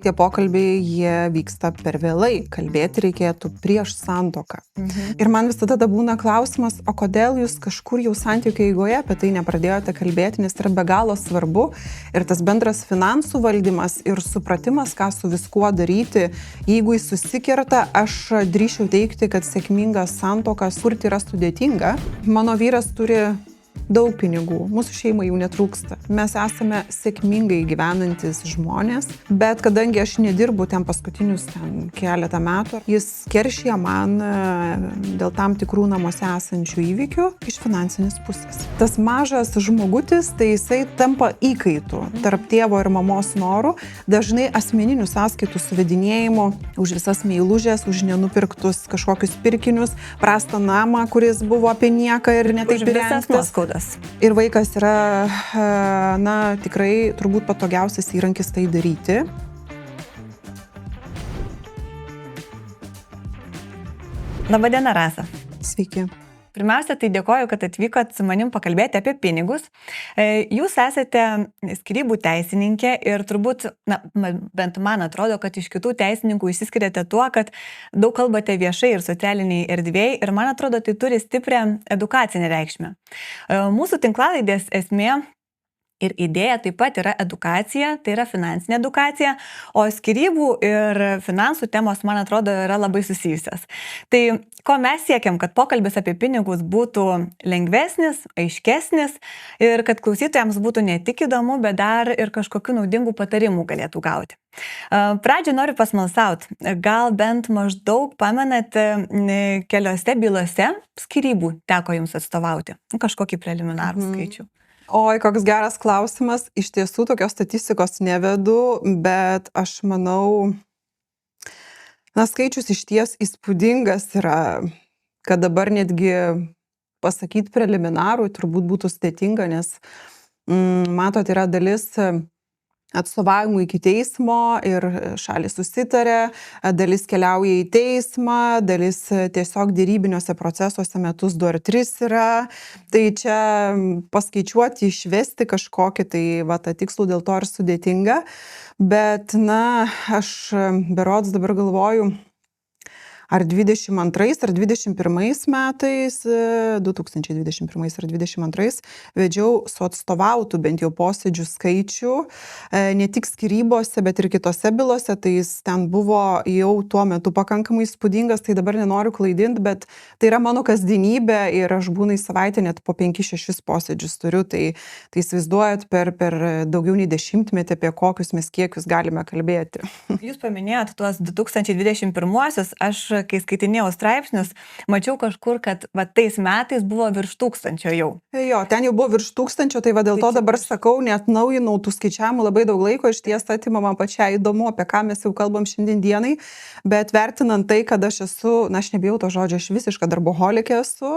Tie pokalbiai, jie vyksta per vėlai, kalbėti reikėtų prieš santuoką. Ir man visada tada būna klausimas, o kodėl jūs kažkur jau santykių eigoje apie tai nepradėjote kalbėti, nes tai yra be galo svarbu ir tas bendras finansų valdymas ir supratimas, ką su viskuo daryti, jeigu jis susikerta, aš drįsčiau teikti, kad sėkminga santuoka kurti yra sudėtinga. Mano vyras turi daug pinigų, mūsų šeimai jų netrūksta. Mes esame sėkmingai gyvenantis žmonės, bet kadangi aš nedirbu ten paskutinius keletą metų, jis keršija man dėl tam tikrų namuose esančių įvykių iš finansinės pusės. Tas mažas žmogutis, tai jisai tampa įkaitu tarp tėvo ir mamos norų, dažnai asmeninių sąskaitų suvedinėjimo už visas meilužės, už nenupirktus kažkokius pirkinius, prastą namą, kuris buvo apie nieką ir netaip įrengtas. Ir vaikas yra, tikrai turbūt patogiausias įrankis tai daryti. Labadiena, Rasa. Sveiki. Pirmiausia, tai dėkoju, kad atvykot su manim pakalbėti apie pinigus. Jūs esate skyrybų teisininkė ir turbūt, bent man atrodo, kad iš kitų teisininkų išsiskiriate tuo, kad daug kalbate viešai ir socialiniai erdvėjai ir man atrodo, tai turi stiprią edukacinę reikšmę. Mūsų tinklalaidės esmė ir idėja taip pat yra edukacija, tai yra finansinė edukacija, o skyrybų ir finansų temos, man atrodo, yra labai susijusios. Tai ko mes siekiam, kad pokalbis apie pinigus būtų lengvesnis, aiškesnis ir kad klausytojams būtų ne tik įdomu, bet dar ir kažkokių naudingų patarimų galėtų gauti. Pradžią noriu pasmalsauti, gal bent maždaug pamenate keliose bylose skyrybų teko jums atstovauti, kažkokį preliminarų skaičių. Oi, koks geras klausimas. Iš tiesų tokios statistikos nevedu, bet aš manau, skaičius iš ties įspūdingas yra, kad dabar netgi pasakyti preliminarų turbūt būtų sudėtinga, nes matot, yra dalis atstovavimų iki teismo ir šalis susitarė, dalis keliauja į teismą, dalis tiesiog derybiniuose procesuose metus 2 ar 3 yra. Tai čia paskaičiuoti, išvesti kažkokį, tai tą tikslų dėl to ir sudėtinga. Bet, aš berods dabar galvoju, ar 22 ar 21 metais, 2021 ar 2022, vedžiau su atstovautų bent jau posėdžių skaičių, ne tik skyrybose, bet ir kitose bylose, tai jis ten buvo jau tuo metu pakankamai įspūdingas, tai dabar nenoriu klaidinti, bet tai yra mano kasdienybė ir aš būna į savaitę net po 5-6 posėdžius turiu, tai įsivaizduojat per daugiau nei 10 metį, apie kokius mes kiekius galime kalbėti. Jūs paminėjot tuos 2021-uosius, aš kai skaitinėjau straipsnius, mačiau kažkur, kad tais metais buvo virš 1000 jau. Jo, ten jau buvo virš 1000, tai dėl to dabar sakau, net naujinau tų skaičiavimų labai daug laiko, iš ties atima man pačiai įdomu, apie ką mes jau kalbam šiandien dienai, bet vertinant tai, kad aš esu, aš nebijau to žodžio, aš visiška darboholikė esu,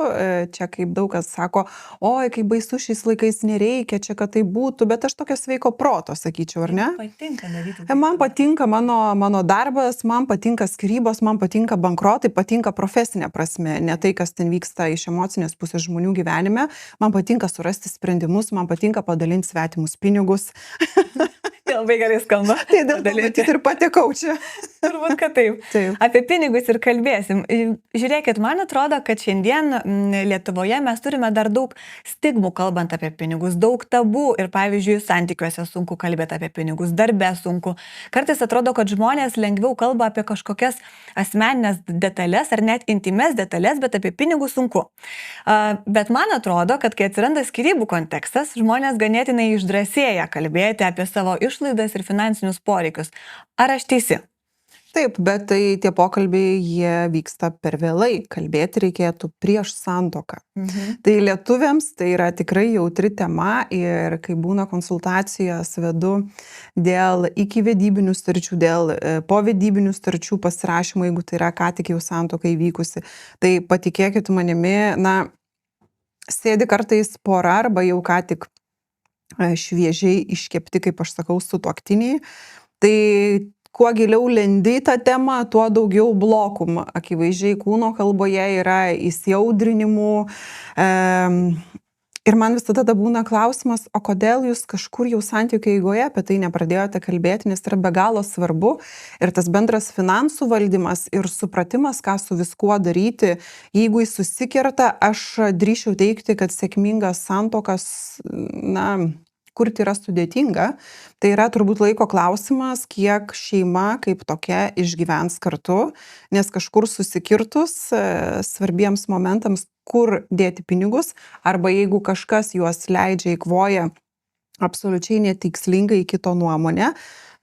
čia kaip daug kas sako, oi, kaip baisu šiais laikais nereikia, čia kad tai būtų, bet aš tokio sveiko proto, sakyčiau, ar ne? Patinka daryti. Man patinka mano darbas, man patinka skyrybos, man patinka bankrotai, patinka profesinė prasme, ne tai, kas ten vyksta iš emocinės pusės žmonių gyvenime. Man patinka surasti sprendimus, man patinka padalinti svetimus pinigus. Labai gerai skamba. Tai dėl to matyti ir patekau čia. Turbūt, kad taip. Apie pinigus ir kalbėsim. Žiūrėkit, man atrodo, kad šiandien Lietuvoje mes turime dar daug stigmų kalbant apie pinigus, daug tabų ir, pavyzdžiui, santykiuose sunku kalbėti apie pinigus, darbe sunku. Kartais atrodo, kad žmonės lengviau kalba apie kažkokias asmeninės detalės ar net intimes detalės, bet apie pinigus sunku. Bet man atrodo, kad kai atsiranda skyrybų kontekstas, žmonės ganėtinai išdrąsėja kalbėti apie savo išlaidas ir finansinius poreikius. Ar aš teisi? Taip, bet tai tie pokalbiai, jie vyksta per vėlai. Kalbėti reikėtų prieš santuoką. Tai lietuviams tai yra tikrai jautri tema ir kai būna konsultacijos vedu dėl ikivedybinių sutarčių, dėl povedybinių sutarčių pasirašymo, jeigu tai yra ką tik jau santuoka įvykusi, tai patikėkit manimi, sėdi kartais pora arba jau ką tik šviežiai iškepti, kaip aš sakau, sutuoktiniai. Tai kuo giliau lendi tą temą, tuo daugiau blokų. Akivaizdžiai kūno kalboje yra įsiaudrinimų, Ir man visada tada būna klausimas, o kodėl jūs kažkur jau santykių eigoje apie tai nepradėjote kalbėti, nes tai yra be galo svarbu. Ir tas bendras finansų valdymas ir supratimas, ką su viskuo daryti, jeigu jis susikerta, aš drįsčiau teikti, kad sėkmingas santuokas, kurti yra sudėtinga. Tai yra turbūt laiko klausimas, kiek šeima kaip tokia išgyvens kartu, nes kažkur susikirtus svarbiems momentams, kur dėti pinigus, arba jeigu kažkas juos leidžia, eikvoja absoliučiai netikslingai kito nuomonę,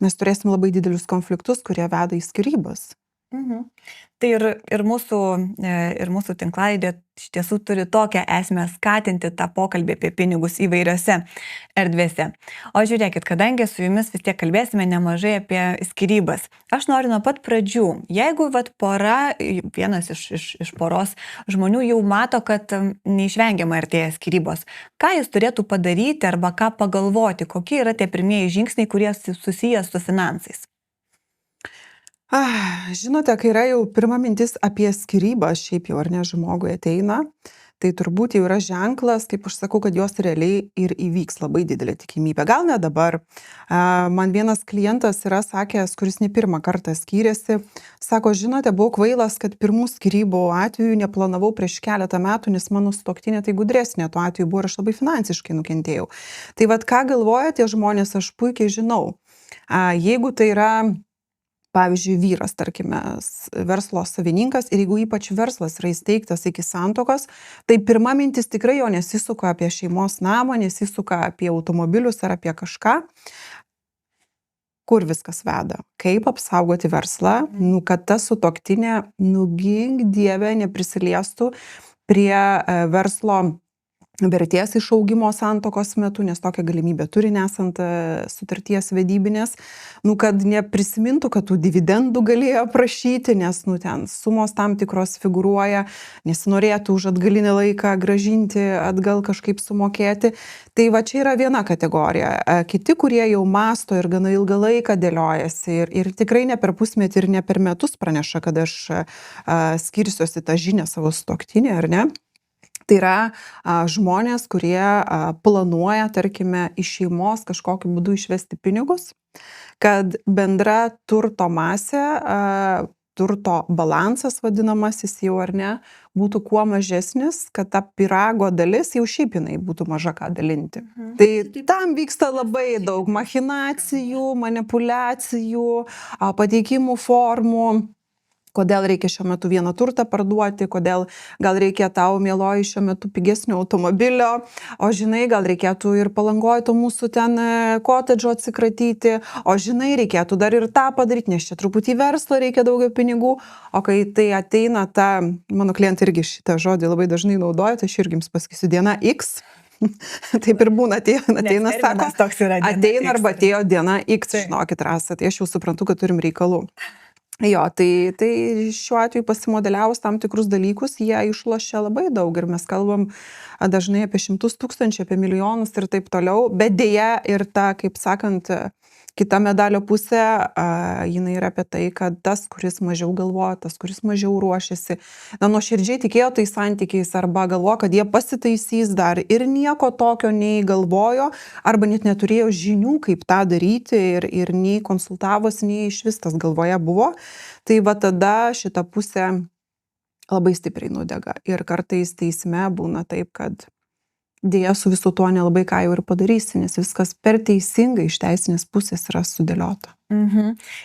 mes turėsim labai didelius konfliktus, kurie veda į skyrybas. Tai ir mūsų tinklalaidė iš tiesų turi tokią esmę skatinti tą pokalbį apie pinigus įvairiose erdvėse. O žiūrėkit, kadangi su jumis vis tiek kalbėsime nemažai apie skyrybas, aš noriu nuo pat pradžių, jeigu pora, vienas iš poros žmonių jau mato, kad neišvengiamai artėja skyrybos, ką jis turėtų padaryti arba ką pagalvoti, kokie yra tie pirmieji žingsniai, kurie susiję su finansais? Žinote, kai yra jau pirma mintis apie skyrybą, šiaip jau ar ne žmogui ateina, tai turbūt jau yra ženklas, kaip aš sakau, kad jos realiai ir įvyks labai didelė tikimybė. Gal ne dabar. Man vienas klientas yra sakęs, kuris ne pirmą kartą skyrėsi, sako, žinote, buvau kvailas, kad pirmų skyrybų atveju neplanavau prieš keletą metų, nes mano sutuoktinė tai gudresnė, tuo atveju buvo ir aš labai finansiškai nukentėjau. Tai ką galvoja tie žmonės, aš puikiai žinau. Jeigu tai yra, pavyzdžiui, vyras, tarkime, verslo savininkas ir jeigu ypač verslas yra įsteigtas iki santuokos, tai pirma mintis tikrai jo nesisuka apie šeimos namą, nesisuka apie automobilius ar apie kažką. Kur viskas veda? Kaip apsaugoti verslą, kad ta sutuoktinė, gink Dieve, neprisiliestų prie verslo vertės išaugimo santuokos metu, nes tokią galimybę turi nesant sutarties vedybinės, kad neprisimintų, kad tų dividendų galėjo prašyti, nes ten sumos tam tikros figuruoja, nesinorėtų už atgalinį laiką gražinti, atgal kažkaip sumokėti. Tai čia yra viena kategorija. Kiti, kurie jau masto ir gana ilgą laiką dėliojasi ir tikrai ne per pusmetį ir ne per metus praneša, kad aš skirsiuosi tą žinią savo sutuoktinį, ar ne? Tai yra žmonės, kurie planuoja, tarkime, iš šeimos kažkokiu būdu išvesti pinigus, kad bendra turto masė, turto balansas vadinamasis jau ar ne, būtų kuo mažesnis, kad ta pyrago dalis jau šiaip jinai būtų maža ką dalinti. Tai tam vyksta labai daug machinacijų, manipulacijų, pateikimų formų. Kodėl reikia šiuo metu vieną turtą parduoti, kodėl gal reikia tau, mieloji, šiuo metu pigesnio automobilio, o žinai, gal reikėtų ir Palangoje to mūsų ten kotedžo atsikratyti, o žinai, reikėtų dar ir tą padaryti, nes čia truputį verslą reikia daugiau pinigų, o kai tai ateina mano klientai irgi šitą žodį labai dažnai naudoja, tai aš irgi jums pasakysiu diena X. Taip ir būna, ateina, sako, ateina arba atėjo diena X, žinokit, Rasa, tai aš jau suprantu, kad turim reikalų. Jo, tai šiuo atveju pasimodeliavus tam tikrus dalykus, jie išlošia labai daug ir mes kalbam dažnai apie 100 000, apie milijonus ir taip toliau, bet dėja ir ta, kaip sakant, kita medalio pusė, jinai yra apie tai, kad tas, kuris mažiau galvoja, tas, kuris mažiau ruošiasi, nuoširdžiai tikėjo tai santykiais arba galvoja, kad jie pasitaisys dar ir nieko tokio nei galvojo, arba net neturėjo žinių, kaip tą daryti ir nei konsultavosi, nei iš vis tas galvoje buvo, tai tada šita pusė labai stipriai nudega. Ir kartais teisme būna taip, kad dėja su visu tuo nelabai ką jau ir padarysi, nes viskas per teisingai iš teisinės pusės yra sudėliota.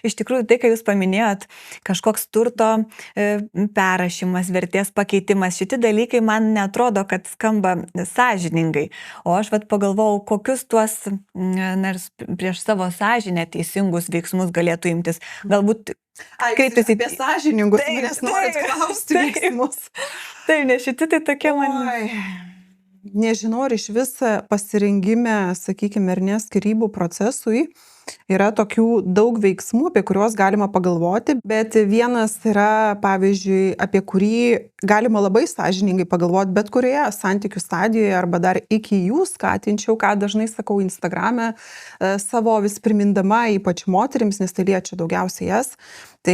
Iš tikrųjų, tai, ką jūs paminėjot, kažkoks turto perrašymas, vertės pakeitimas, šitie dalykai man netrodo, kad skamba sąžiningai. O aš pagalvojau, kokius tuos prieš savo sąžinę teisingus veiksmus galėtų imtis. Galbūt kreiptis apie sąžiningus, nes norit klausti veiksmus. Taip, nes šitie tai tokie man... Nežinau, ar iš vis pasirengime, sakykime, ar ne skyrybų procesui Yra tokių daug veiksmų, apie kuriuos galima pagalvoti, bet vienas yra, pavyzdžiui, apie kurį galima labai sąžiningai pagalvoti bet kurioje santykių stadijoje arba dar iki jų skatinčiau, ką dažnai sakau Instagrame, savo vis primindama, ypač moterims, nes tai liečia daugiausiai jas. Tai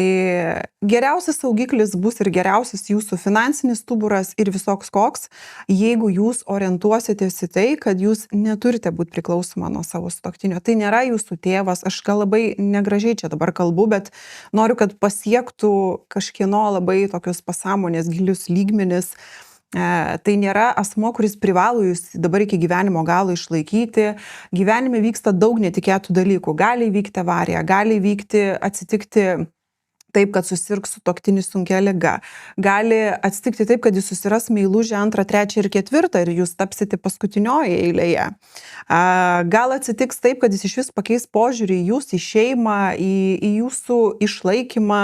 geriausias saugiklis bus ir geriausias jūsų finansinis stuburas ir visoks koks, jeigu jūs orientuositės į tai, kad jūs neturite būti priklausoma nuo savo sutuoktinio. Tai nėra jūsų tėvas, aš gal labai negražiai čia dabar kalbu, bet noriu, kad pasiektų kažkieno labai tokios pasąmonės gilius lygmenis. Tai nėra asmo, kuris privalo jūs dabar iki gyvenimo galo išlaikyti. Gyvenime vyksta daug netikėtų dalykų. Gali įvykti avarija, gali atsitikti taip, kad susirgs sutuoktinis sunkia liga. Gali atsitikti taip, kad jis susiras meilužę 2, 3 ir 4 ir jūs tapsite paskutinioje eilėje. Gal atsitiks taip, kad jis iš vis pakeis požiūrį į jūs, į šeimą, į jūsų išlaikymą.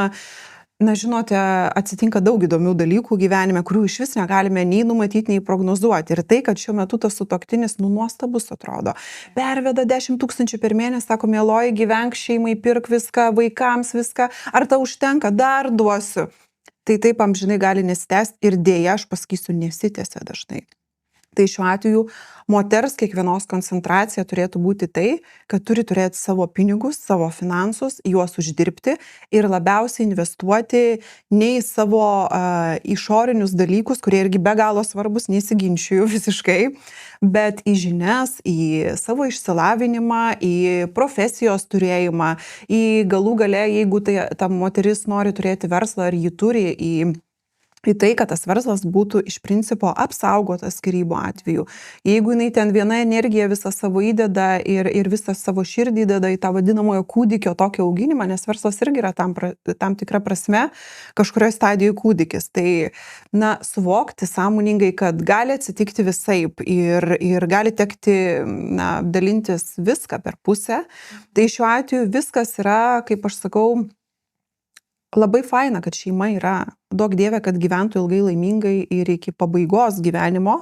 Na, žinote, atsitinka daug įdomių dalykų gyvenime, kurių iš vis negalime nei numatyti, nei prognozuoti. Ir tai, kad šiuo metu tas sutuoktinis, nuostabus atrodo. Perveda 10 000 per mėnesį, sako, mieloji, gyvenk šeimai, pirk viską, vaikams viską, ar tau užtenka, dar duosiu. Tai taip amžinai gali nesitęsti ir dėja, aš pasakysiu, nesitęsia dažnai. Tai šiuo atveju moters kiekvienos koncentracija turėtų būti tai, kad turi turėti savo pinigus, savo finansus, juos uždirbti ir labiausiai investuoti ne į savo išorinius dalykus, kurie irgi be galo svarbus, nesiginčiju visiškai, bet į žinias, į savo išsilavinimą, į profesijos turėjimą, į galų gale, jeigu ta moteris nori turėti verslą ar jį turi, į tai, kad tas verslas būtų iš principo apsaugotas skyrybų atveju. Jeigu jinai ten viena energija visą savo įdeda ir visą savo širdį įdeda į tą vadinamojo kūdikio tokį auginimą, nes verslas irgi yra tam tikra prasme kažkurioje stadijoje kūdikis. Tai, na, suvokti sąmoningai, kad gali atsitikti visaip ir gali tekti, na, dalintis viską per pusę. Tai šiuo atveju viskas yra, kaip aš sakau, labai faina, kad šeima yra. Duok Dieve, kad gyventų ilgai laimingai ir iki pabaigos gyvenimo,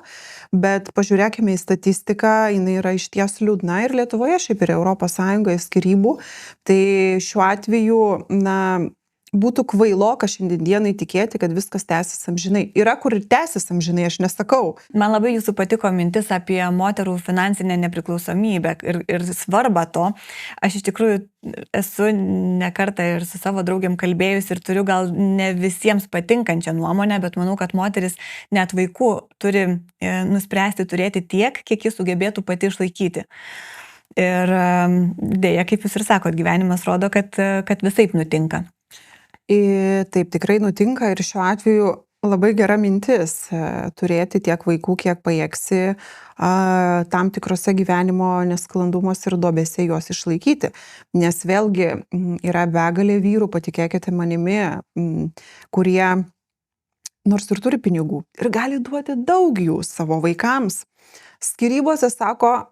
bet pažiūrėkime į statistiką, jinai yra išties liūdna ir Lietuvoje, šiaip ir Europos Sąjungoje skyrybų. Tai šiuo atveju, na, būtų kvailoka šiandienai tikėti, kad viskas tęsis amžinai. Yra, kur ir tęsis amžinai, aš nesakau. Man labai jūsų patiko mintis apie moterų finansinę nepriklausomybę ir svarbą to. Aš iš tikrųjų esu ne kartą ir su savo draugiam kalbėjus ir turiu gal ne visiems patinkančią nuomonę, bet manau, kad moteris net vaikų turi nuspręsti turėti tiek, kiek jis sugebėtų pati išlaikyti. Ir dėja, kaip jūs ir sakot, gyvenimas rodo, kad visaip nutinka. Taip tikrai nutinka ir šiuo atveju labai gera mintis turėti tiek vaikų, kiek pajėgsi tam tikrose gyvenimo nesklandumuose ir duobėse juos išlaikyti. Nes vėlgi yra begalė vyrų, patikėkite manimi, kurie nors ir turi pinigų ir gali duoti daug jų savo vaikams. Skyrybose sako,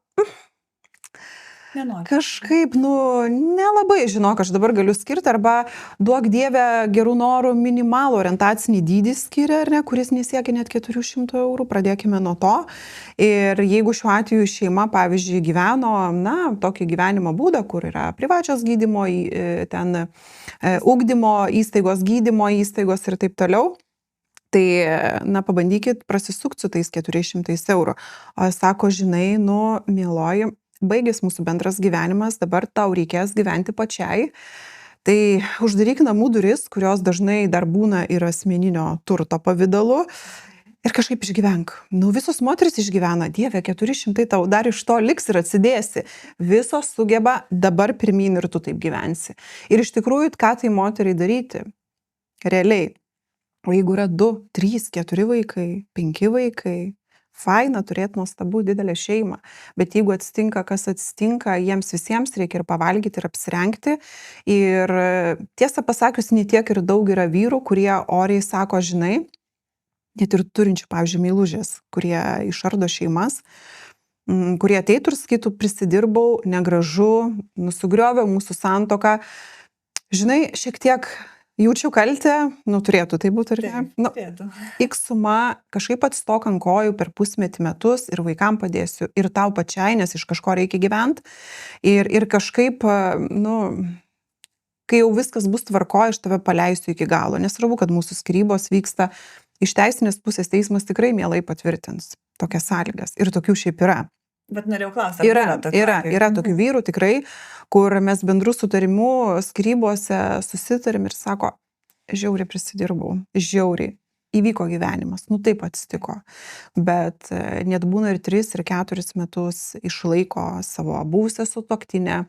kažkaip, nelabai žinok, aš dabar galiu skirti, arba duok Dieve gerų norų minimalų orientacinį dydį skiria, ar ne, kuris nesiekia net 400 eurų, pradėkime nuo to. Ir jeigu šiuo atveju šeima, pavyzdžiui, gyveno, na, tokį gyvenimo būdą, kur yra privačios gydymo, ten ugdymo įstaigos, gydymo įstaigos ir taip toliau, tai, na, pabandykit prasisukti su tais 400 eurų. O sako, žinai, mieloji, baigės mūsų bendras gyvenimas, dabar tau reikės gyventi pačiai. Tai uždaryk namų duris, kurios dažnai dar būna ir asmeninio turto pavidalu ir kažkaip išgyvenk. Visos moteris išgyvena, Dieve, 400 tau dar iš to liks ir atsidėsi. Visos sugeba, dabar pirmyn ir tu taip gyvensi. Ir iš tikrųjų, ką tai moteriai daryti? Realiai. O jeigu yra 2, 3, 4 vaikai, 5 vaikai, faina turėti nuostabų didelę šeimą, bet jeigu atsitinka, kas atsitinka, jiems visiems reikia ir pavalgyti, ir apsirengti. Ir tiesą pasakius, ne tiek ir daug yra vyrų, kurie oriai sako, žinai, net ir turinčių, pavyzdžiui, meilužės, kurie išardo šeimas, kurie ateitų ir sakytų, prisidirbau, negražu, nusugriovė mūsų santuoką. Žinai, šiek tiek jaučiu kaltę, turėtų tai būti, ar ne? Turėtų. X suma, kažkaip atstok ant kojų per pusmetį metus ir vaikam padėsiu, ir tau pačiai, nes iš kažko reikia gyventi. Ir kažkaip, kai jau viskas bus tvarkoje, aš tave paleisiu iki galo. Nesvarbu, kad mūsų skyrybos vyksta. Iš teisinės pusės teismas tikrai mielai patvirtins tokias sąlygas. Ir tokių šiaip yra. Bet norėjau klausyti, yra tokių vyrų tikrai, kur mes bendrų sutarimų skyrybose susitarim ir sako, žiauriai prisidirbau, žiauriai. Įvyko gyvenimas, taip atsitiko. Bet net būna ir 3, ir 4 metus išlaiko savo buvusią sutuoktinę,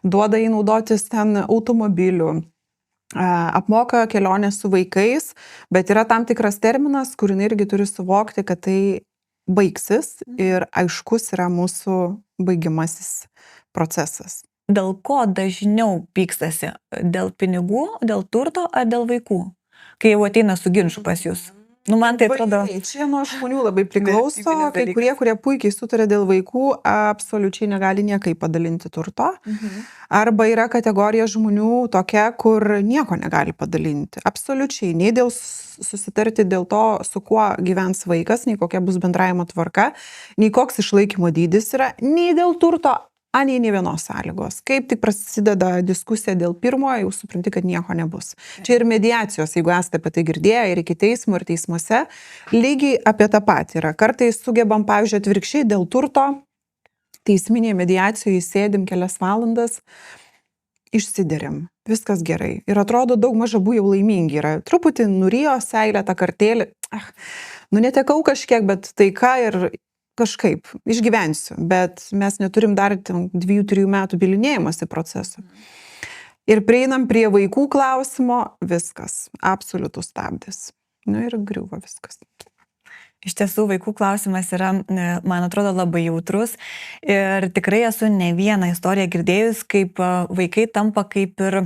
duoda jį naudotis ten automobiliu, apmoka kelionę su vaikais, bet yra tam tikras terminas, kur jinai irgi turi suvokti, kad tai baigsis ir aiškus yra mūsų baigimasis procesas. Dėl ko dažniau pykstasi? Dėl pinigų, dėl turto ar dėl vaikų? Kai jau ateina su ginču pas jūs. Man tai atrodo... Čia nuo žmonių labai priklauso, kai kurie puikiai sutarė dėl vaikų, absoliučiai negali niekai padalinti turto. Arba yra kategorija žmonių tokia, kur nieko negali padalinti. Absoliučiai, nei dėl susitarti dėl to, su kuo gyvens vaikas, nei kokia bus bendravimo tvarka, nei koks išlaikymo dydis yra, nei dėl turto, nei vienos sąlygos. Kaip tik prasideda diskusija dėl pirmojo, jau supranti, kad nieko nebus. Čia ir mediacijos, jeigu esate apie tai girdėję, ir iki teismo, ir teismuose, lygiai apie tą patį yra. Kartais sugebam, pavyzdžiui, atvirkščiai dėl turto, teisminėje mediacijoje sėdim kelias valandas, išsiderim, viskas gerai. Ir atrodo, daug mažabų jau laimingi yra. Truputį nurijo seilę tą kartėlį, netekau kažkiek, bet taika ir kažkaip išgyvensiu, bet mes neturim dar 2-3 metų bylinėjimosi proceso. Ir prieinam prie vaikų klausimo, viskas, absoliutus stabdis. Ir griuvo viskas. Iš tiesų, vaikų klausimas yra, man atrodo, labai jautrus ir tikrai esu ne vieną istoriją girdėjus, kaip vaikai tampa kaip ir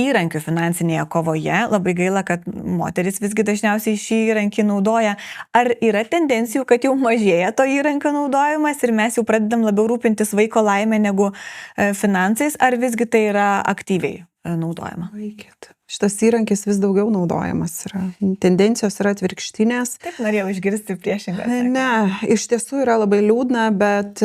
įrankių finansinėje kovoje. Labai gaila, kad moteris visgi dažniausiai šį įrankį naudoja. Ar yra tendencijų, kad jau mažėja to įrankio naudojimas ir mes jau pradedam labiau rūpintis vaiko laimę negu finansais, ar visgi tai yra aktyviai naudojama? Šitas įrankis vis daugiau naudojamas yra. Tendencijos yra atvirkštinės. Taip, norėjau išgirsti priešingą. Ne, iš tiesų yra labai liūdna, bet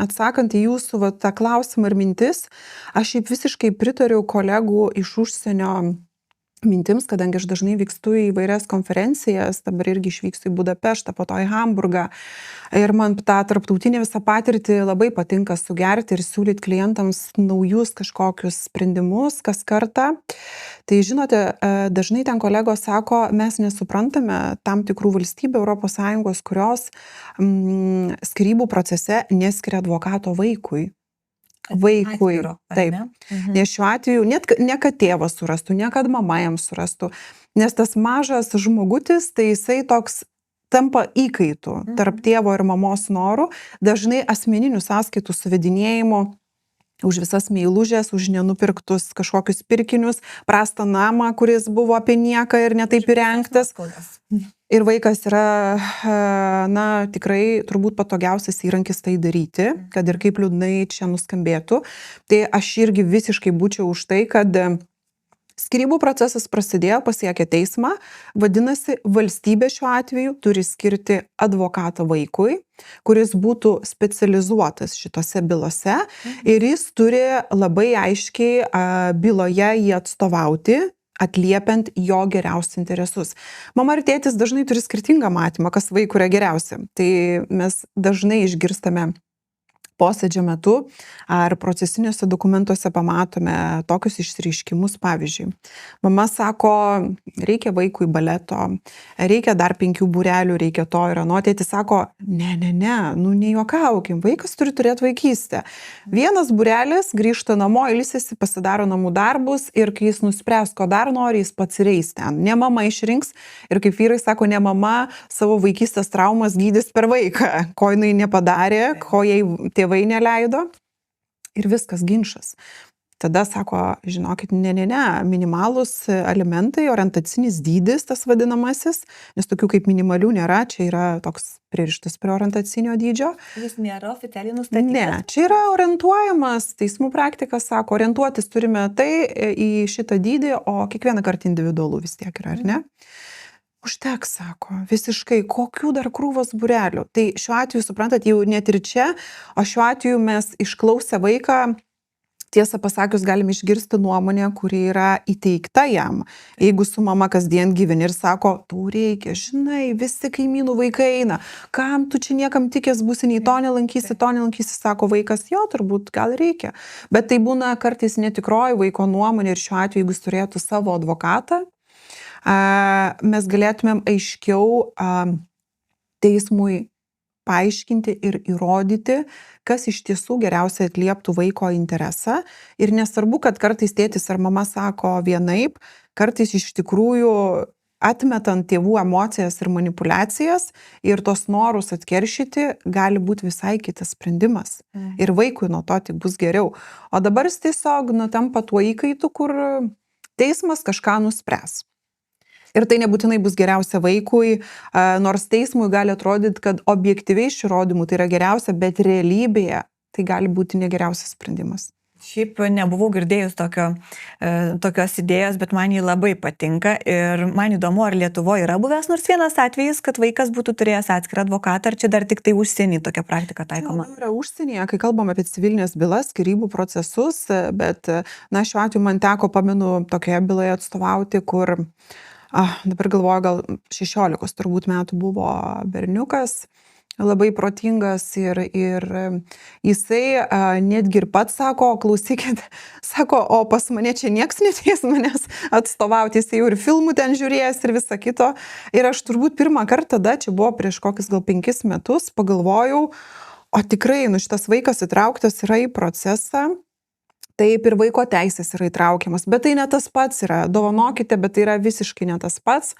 atsakant į jūsų tą klausimą ir mintis, aš šiaip visiškai pritariu kolegų iš užsienio mintims, kadangi aš dažnai vykstu į įvairias konferencijas, dabar irgi išvykstu į Budapeštą, po to į Hamburgą. Ir man tą tarptautinę visą patirtį labai patinka sugerti ir siūlyti klientams naujus kažkokius sprendimus kas kartą. Tai žinote, dažnai ten kolegos sako, mes nesuprantame tam tikrų valstybių ES, kurios skyrybų procese neskiria advokato vaikui. Taip. Nes šiuo atveju ne kad tėvas surastų, ne kad mama jam surastų, nes tas mažas žmogutis, tai jisai toks tampa įkaitu tarp tėvo ir mamos norų, dažnai asmeninių sąskaitų suvedinėjimo už visas meilužės, už nenupirktus kažkokius pirkinius, prastą namą, kuris buvo apie nieką ir netaip įrengtas. Ir vaikas yra, tikrai turbūt patogiausias įrankis tai daryti, kad ir kaip liūdnai čia nuskambėtų. Tai aš irgi visiškai būčiau už tai, kad skyrybų procesas prasidėjo, pasiekė teismą, vadinasi, valstybė šiuo atveju turi skirti advokatą vaikui, kuris būtų specializuotas šitose bylose ir jis turi labai aiškiai byloje jį atstovauti, atliepiant jo geriausius interesus. Mama ir tėtis dažnai turi skirtingą matymą, kas vaikui yra geriausia. Tai mes dažnai išgirstame posėdžio metu ar procesiniuose dokumentuose pamatome tokius išsireiškimus, pavyzdžiui. Mama sako, reikia vaikui baleto, reikia dar 5 būrelių, reikia to ir ano. Tėtis sako, nejuokaukim, vaikas turi turėti vaikystę. Vienas būrelis grįžta namo, ilsisi, pasidaro namų darbus ir kai jis nuspręs, ko dar nori, jis pats reis ten. Ne mama išrinks ir kaip vyrai sako, ne mama savo vaikystės traumas gydys per vaiką, ko jinai nepadarė, ko jai tėvai neleido ir viskas ginčas. Tada sako, žinokit, ne, minimalus alimentai, orientacinis dydis tas vadinamasis, nes tokių kaip minimalių nėra, čia yra toks pririštas prie orientacinio dydžio. Jis nėra oficialiai nustatytas? Ne, čia yra orientuojamas, teismų praktika sako, orientuotis turime tai į šitą dydį, o kiekvieną kartą individualu vis tiek yra, ar ne? Užteks, sako, visiškai, kokių dar krūvos būrelių. Tai šiuo atveju, suprantat, jau net ir čia, o šiuo atveju mes išklausę vaiką, tiesą pasakius, galime išgirsti nuomonę, kuri yra įteikta jam. Jeigu su mama kasdien gyveni ir sako, tau reikia, žinai, visi kaimynų vaikai eina, kam tu čia niekam tikės būsi, nei to nelankysi, sako vaikas, jo, turbūt gal reikia. Bet tai būna kartais netikroji vaiko nuomonė ir šiuo atveju, jeigu jis turėtų savo advokatą, mes galėtumėm aiškiau teismui paaiškinti ir įrodyti, kas iš tiesų geriausiai atlieptų vaiko interesą. Ir nesvarbu, kad kartais tėtis ar mama sako vienaip, kartais iš tikrųjų atmetant tėvų emocijas ir manipulacijas ir tos norus atkeršyti, gali būti visai kitas sprendimas. Ir vaikui nuo to tik bus geriau. O dabar jis tiesiog tampa tuo įkaitu, kur teismas kažką nuspręs. Ir tai nebūtinai bus geriausia vaikui, nors teismui gali atrodyti, kad objektyviai iš įrodymų tai yra geriausia, bet realybėje tai gali būti negeriausias sprendimas. Šiaip nebuvau girdėjus tokios idėjos, bet man jį labai patinka ir man įdomu, ar Lietuvoje yra buvęs nors vienas atvejis, kad vaikas būtų turėjęs atskirą advokatą, ar čia dar tik tai užsienį tokia praktika taikoma? Yra užsienyje, kai kalbam apie civilinės bylas, skyrybų procesus, bet šiuo atveju man teko, pamenu, tokioje byloje atstovauti, kur dabar galvoju, gal 16 turbūt metų buvo berniukas, labai protingas ir jisai netgi ir pats sako, klausykit, sako, o pas mane čia nieks neteis manęs atstovauti, jisai jau ir filmų ten žiūrėjęs ir visa kito. Ir aš turbūt pirmą kartą tada, čia buvo prieš kokius gal 5 metus, pagalvojau, o tikrai, šitas vaikas įtrauktas yra į procesą. Taip ir vaiko teisės yra įtraukiamas, bet tai ne tas pats yra, dovanokite, bet tai yra visiškai ne tas pats,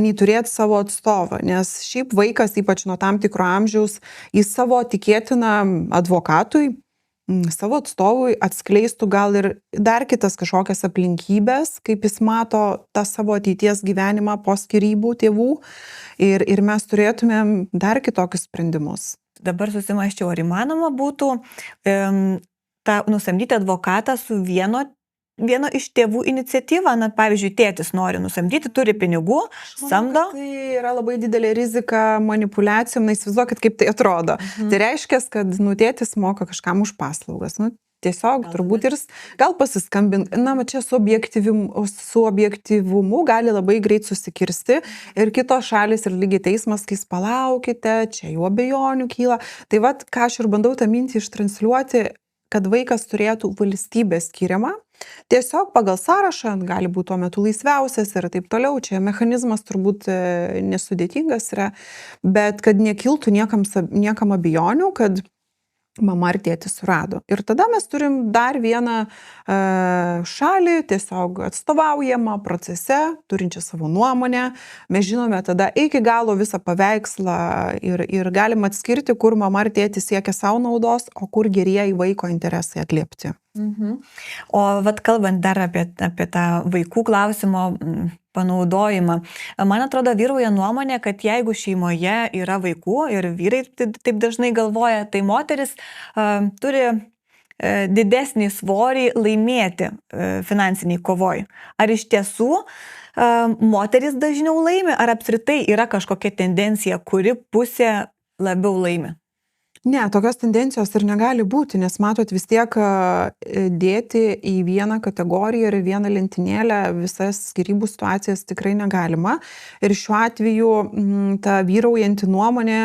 nei turėti savo atstovą, nes šiaip vaikas, ypač nuo tam tikro amžiaus, į savo tikėtiną advokatui, savo atstovui atskleistų gal ir dar kitas kažkokias aplinkybės, kaip jis mato tą savo ateities gyvenimą po skyrybų tėvų ir mes turėtumėm dar kitokius sprendimus. Dabar susimąsčiau, ar įmanoma būtų nusamdyti advokatą su vieno iš tėvų iniciatyva, pavyzdžiui, tėtis nori nusamdyti, turi pinigų, samdo. Tai yra labai didelė rizika manipulacijom, įsivaizduokit, kaip tai atrodo. Tai reiškia, kad tėtis moka kažkam už paslaugas. Tiesiog turbūt ir gal pasiskambint, čia su objektyvumu gali labai greit susikirsti ir kitos šalis ir lygiai teismas, kai palaukite, čia jų abejonių kyla. Tai ką aš ir bandau tą mintį ištransliuoti, kad vaikas turėtų valstybės skiriamą, tiesiog pagal sąrašą, gali būti tuo metu laisviausias ir taip toliau, čia mechanizmas turbūt nesudėtingas yra, bet kad nekiltų niekam abejonių, kad mama ar tėtis surado. Ir tada mes turim dar vieną šalį, tiesiog atstovaujamą procese, turinčią savo nuomonę. Mes žinome tada iki galo visą paveikslą ir galim atskirti, kur mama ar tėtis siekia savo naudos, o kur gerieji vaiko interesai atliepti. O kalbant dar apie tą vaikų klausimo panaudojimą, man atrodo vyrauja nuomonė, kad jeigu šeimoje yra vaikų ir vyrai taip dažnai galvoja, tai moteris turi didesnį svorį laimėti finansiniai kovoj. Ar iš tiesų moteris dažniau laimi, ar apskritai yra kažkokia tendencija, kuri pusė labiau laimi? Ne, tokios tendencijos ir negali būti, nes matot vis tiek dėti į vieną kategoriją ir vieną lentynėlę visas skyrybų situacijas tikrai negalima. Ir šiuo atveju ta vyraujanti nuomonė,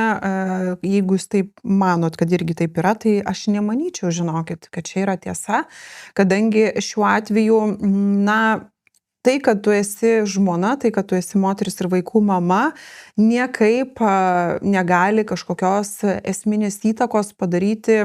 jeigu jūs taip manot, kad irgi taip yra, tai aš nemanyčiau, žinokit, kad čia yra tiesa, kadangi šiuo atveju, tai, kad tu esi žmona, tai, kad tu esi moteris ir vaikų mama, niekaip negali kažkokios esminės įtakos padaryti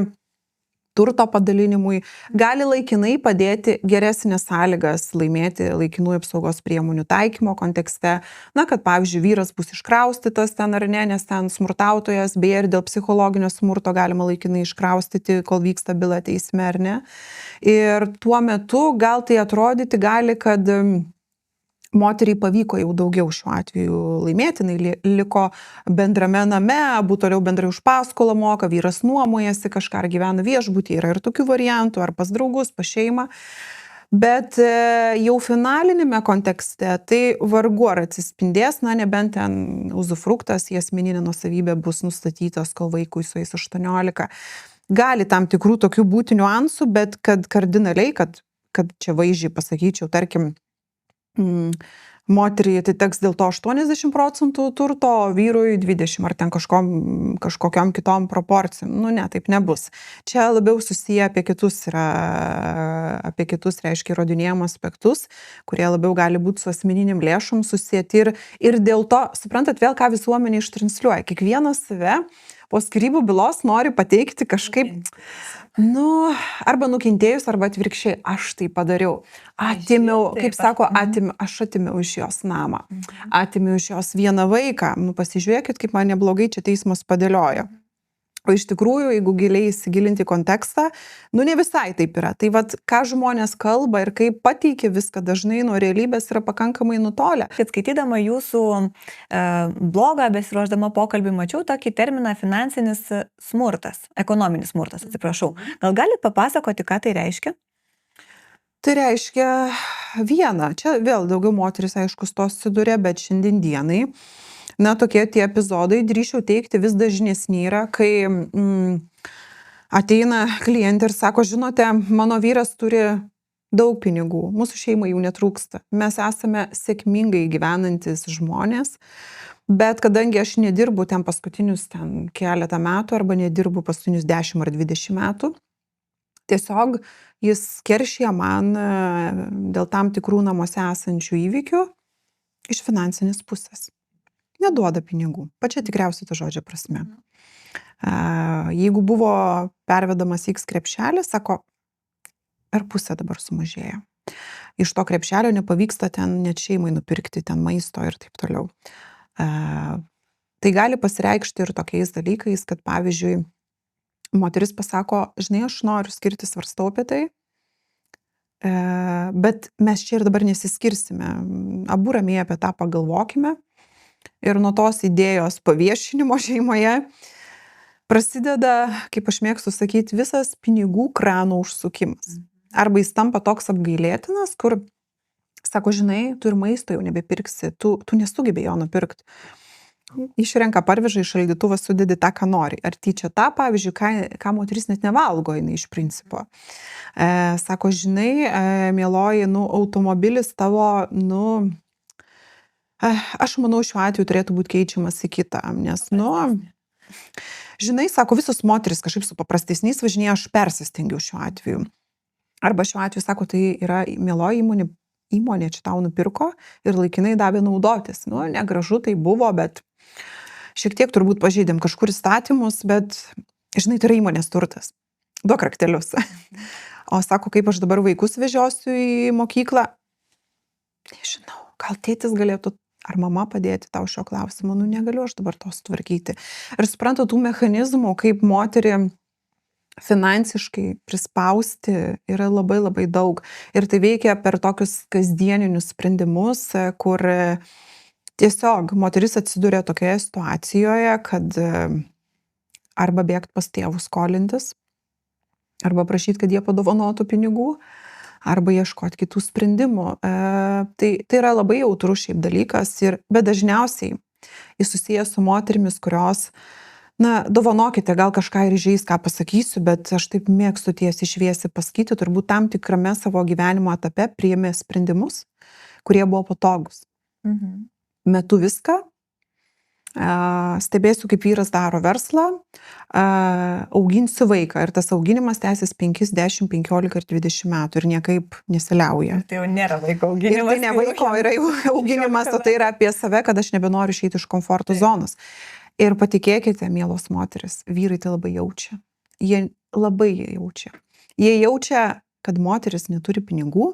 turto padalinimui, gali laikinai padėti geresnės sąlygas laimėti laikinųjų apsaugos priemonių taikymo kontekste. Na, kad pavyzdžiui, vyras bus iškraustytas ten ar ne, nes ten smurtautojas, beje, ir dėl psichologinio smurto galima laikinai iškraustyti, kol vyksta byla teisme ar ne. Ir tuo metu gal tai atrodyti gali, kad moteriai pavyko jau daugiau šiuo atveju laimėti, jinai liko bendrame name, abu toliau bendrai už paskolą moka, vyras nuomojasi kažką ar gyvena viešbutyje, yra ir tokių variantų, ar pas draugus, pas šeimą. Bet jau finalinėme kontekste tai vargu ar atsispindės, na nebent ten uzufruktas į asmeninę nuosavybę bus nustatytas, kol vaikui sueis 18. Gali tam tikrų tokių būti niuansų, bet kad kardinaliai, kad čia vaizdžiai pasakyčiau, tarkim, moteriai atiteks dėl to 80% turto, o vyrui 20 ar ten kažkokiom kitom proporcijom. Nu ne, taip nebus. Čia labiau susiję apie kitus reiškia įrodinėjimo aspektus, kurie labiau gali būti su asmeniniam lėšom susijęti ir dėl to, suprantat, vėl ką visuomenė ištransliuoja. Kiekvienas save po skyrybų bylos nori pateikti kažkaip, arba nukentėjus, arba atvirkščiai, aš tai padariau. Atėmiau, kaip sako, aš atėmiau iš jos namą. Atėmiau iš jos vieną vaiką. Pasižiūrėkit, kaip man neblogai čia teismas padėliojo. O iš tikrųjų, jeigu giliai įsigilinti kontekstą, ne visai taip yra. Tai vat, ką žmonės kalba ir kaip pateikia viską dažnai nuo realybės yra pakankamai nutolę. Kad skaitydama jūsų blogą, besiruošdama pokalbį, mačiau tokį terminą finansinis smurtas, ekonominis smurtas, atsiprašau. Gal galite papasakoti, ką tai reiškia? Tai reiškia vieną. Čia vėl daugiau moteris, aišku, su to susiduria, bet šiandien dienai tokie tie epizodai, drįsčiau teikti, vis dažnesni yra, kai ateina klientė ir sako, žinote, mano vyras turi daug pinigų, mūsų šeimai jų netrūksta, mes esame sėkmingai gyvenantis žmonės, bet kadangi aš nedirbu ten paskutinius keletą metų arba nedirbu paskutinius 10 ar 20 metų, tiesiog jis keršija man dėl tam tikrų namuose esančių įvykių iš finansinės pusės. Neduoda pinigų, pačia tikriausiai to žodžio prasme. Jeigu buvo pervedamas X krepšelis, sako, per pusę dabar sumažėjo. Iš to krepšelio nepavyksta ten net šeimai nupirkti ten maisto ir taip toliau. Tai gali pasireikšti ir tokiais dalykais, kad pavyzdžiui, moteris pasako, žinai, aš noriu skirti, svarstau apie tai, bet mes čia ir dabar nesiskirsime. Abu ramiai apie tą pagalvokime. Ir nuo tos idėjos paviešinimo šeimoje prasideda, kaip aš mėgstu sakyti, visas pinigų krano užsukimas. Arba jis tampa toks apgailėtinas, kur, sako, žinai, tu ir maisto jau nebepirksi, tu nesugebė jo nupirkti. Išrenka, parveža į šaldytuvą, sudedi tą, ką nori. Ar tyčia tą, pavyzdžiui, ką moteris net nevalgo, jinai iš principo. Sako, žinai, mieloji, automobilis tavo, aš manau, šiuo atveju turėtų būti keičiamas į kitą, nes, žinai, sako, visos moteris kažkaip su paprastesniais važinėja, aš persistengiau šiuo atveju. Arba šiuo atveju, sako, tai yra mieloji įmonė čia tau nupirko ir laikinai davė naudotis. Negražu tai buvo, bet šiek tiek turbūt pažeidėm kažkur įstatymus, bet, žinai, tai yra įmonės turtas. Duok raktelius. O sako, kaip aš dabar vaikus vežiosiu į mokyklą? Nežinau, gal tėtis galėtų ar mama padėti tau šio klausimu, negaliu aš dabar to sutvarkyti. Ir suprantu tų mechanizmų, kaip moterį finansiškai prispausti yra labai labai daug. Ir tai veikia per tokius kasdieninius sprendimus, kur tiesiog moteris atsiduria tokioje situacijoje, kad arba bėgti pas tėvus skolintis, arba prašyti, kad jie padovanotų pinigų, arba ieškoti kitų sprendimų. Tai yra labai jautrus šiaip dalykas, bet dažniausiai jis susijęs su moterimis, kurios, dovanokite, gal kažką ir įžeis, ką pasakysiu, bet aš taip mėgstu tiesiai šviesiai pasakyti, turbūt tam tikrame savo gyvenimo etape priėmė sprendimus, kurie buvo patogus. Metu viską, stebėsiu, kaip vyras daro verslą, auginsiu vaiką ir tas auginimas tęsis 5, 10, 15 ir 20 metų ir niekaip nesiliauja. Tai jau nėra vaiko auginimas. Ir tai ne vaiko, yra jau auginimas, o tai yra apie save, kad aš nebenoriu išeiti iš komforto zonos. Ir patikėkite, mielos moteris, vyrai tai labai jaučia. Jie labai jie jaučia. Jie jaučia, kad moteris neturi pinigų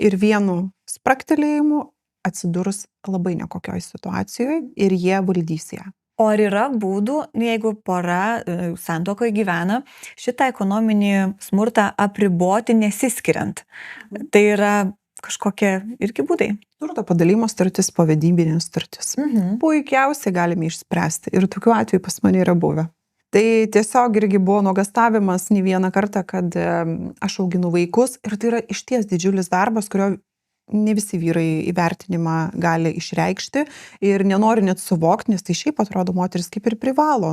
ir vienu spraktelėjimu atsidurs labai nekokioj situacijoje ir jie valdys ją. O ar yra būdų, jeigu pora santuokoje gyvena, šitą ekonominį smurtą apriboti nesiskiriant? Tai yra kažkokie irgi būdai. Turto padalymo sutartis, povedybinė sutartis. Puikiausiai galime išspręsti ir tokiu atveju pas mane yra buvę. Tai tiesiog irgi buvo nuogastavimas ne vieną kartą, kad aš auginu vaikus ir tai yra išties didžiulis darbas, kurio ne visi vyrai įvertinimą gali išreikšti ir nenori net suvokti, nes tai šiaip atrodo moteris kaip ir privalo.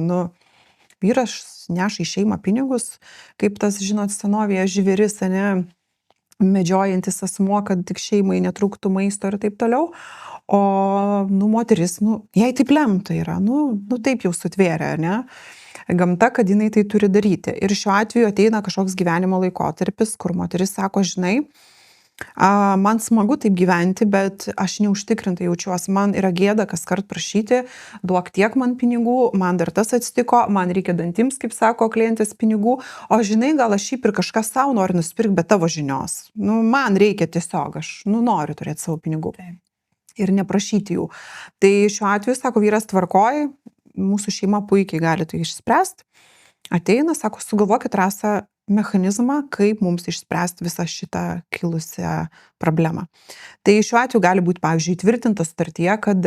Vyras neša į šeimą pinigus, kaip tas, žinot, senovėje žvėris, medžiojantis asmuo, kad tik šeimai netrūktų maisto ir taip toliau. O, moteris, jai taip lemta yra, taip jau sutvėrė, gamta, kad jinai tai turi daryti. Ir šiuo atveju ateina kažkoks gyvenimo laikotarpis, kur moteris sako, žinai, man smagu taip gyventi, bet aš neužtikrintai jaučiuosi, man yra gėda kaskart prašyti, duok tiek man pinigų, man dar tas atsitiko, man reikia dantims, kaip sako klientės, pinigų, o žinai, gal aš šiaip ir kažką savo noriu nusipirkti be tavo žinios. Man reikia tiesiog, aš noriu turėti savo pinigų. Ir neprašyti jų. Tai šiuo atveju, sako vyras, tvarkoj, mūsų šeima puikiai gali tai išspręsti. Ateina, sako, sugalvokit Rasa mechanizmą, kaip mums išspręsti visą šitą kilusią problemą. Tai šiuo atveju gali būti, pavyzdžiui, įtvirtinta sutartyje, kad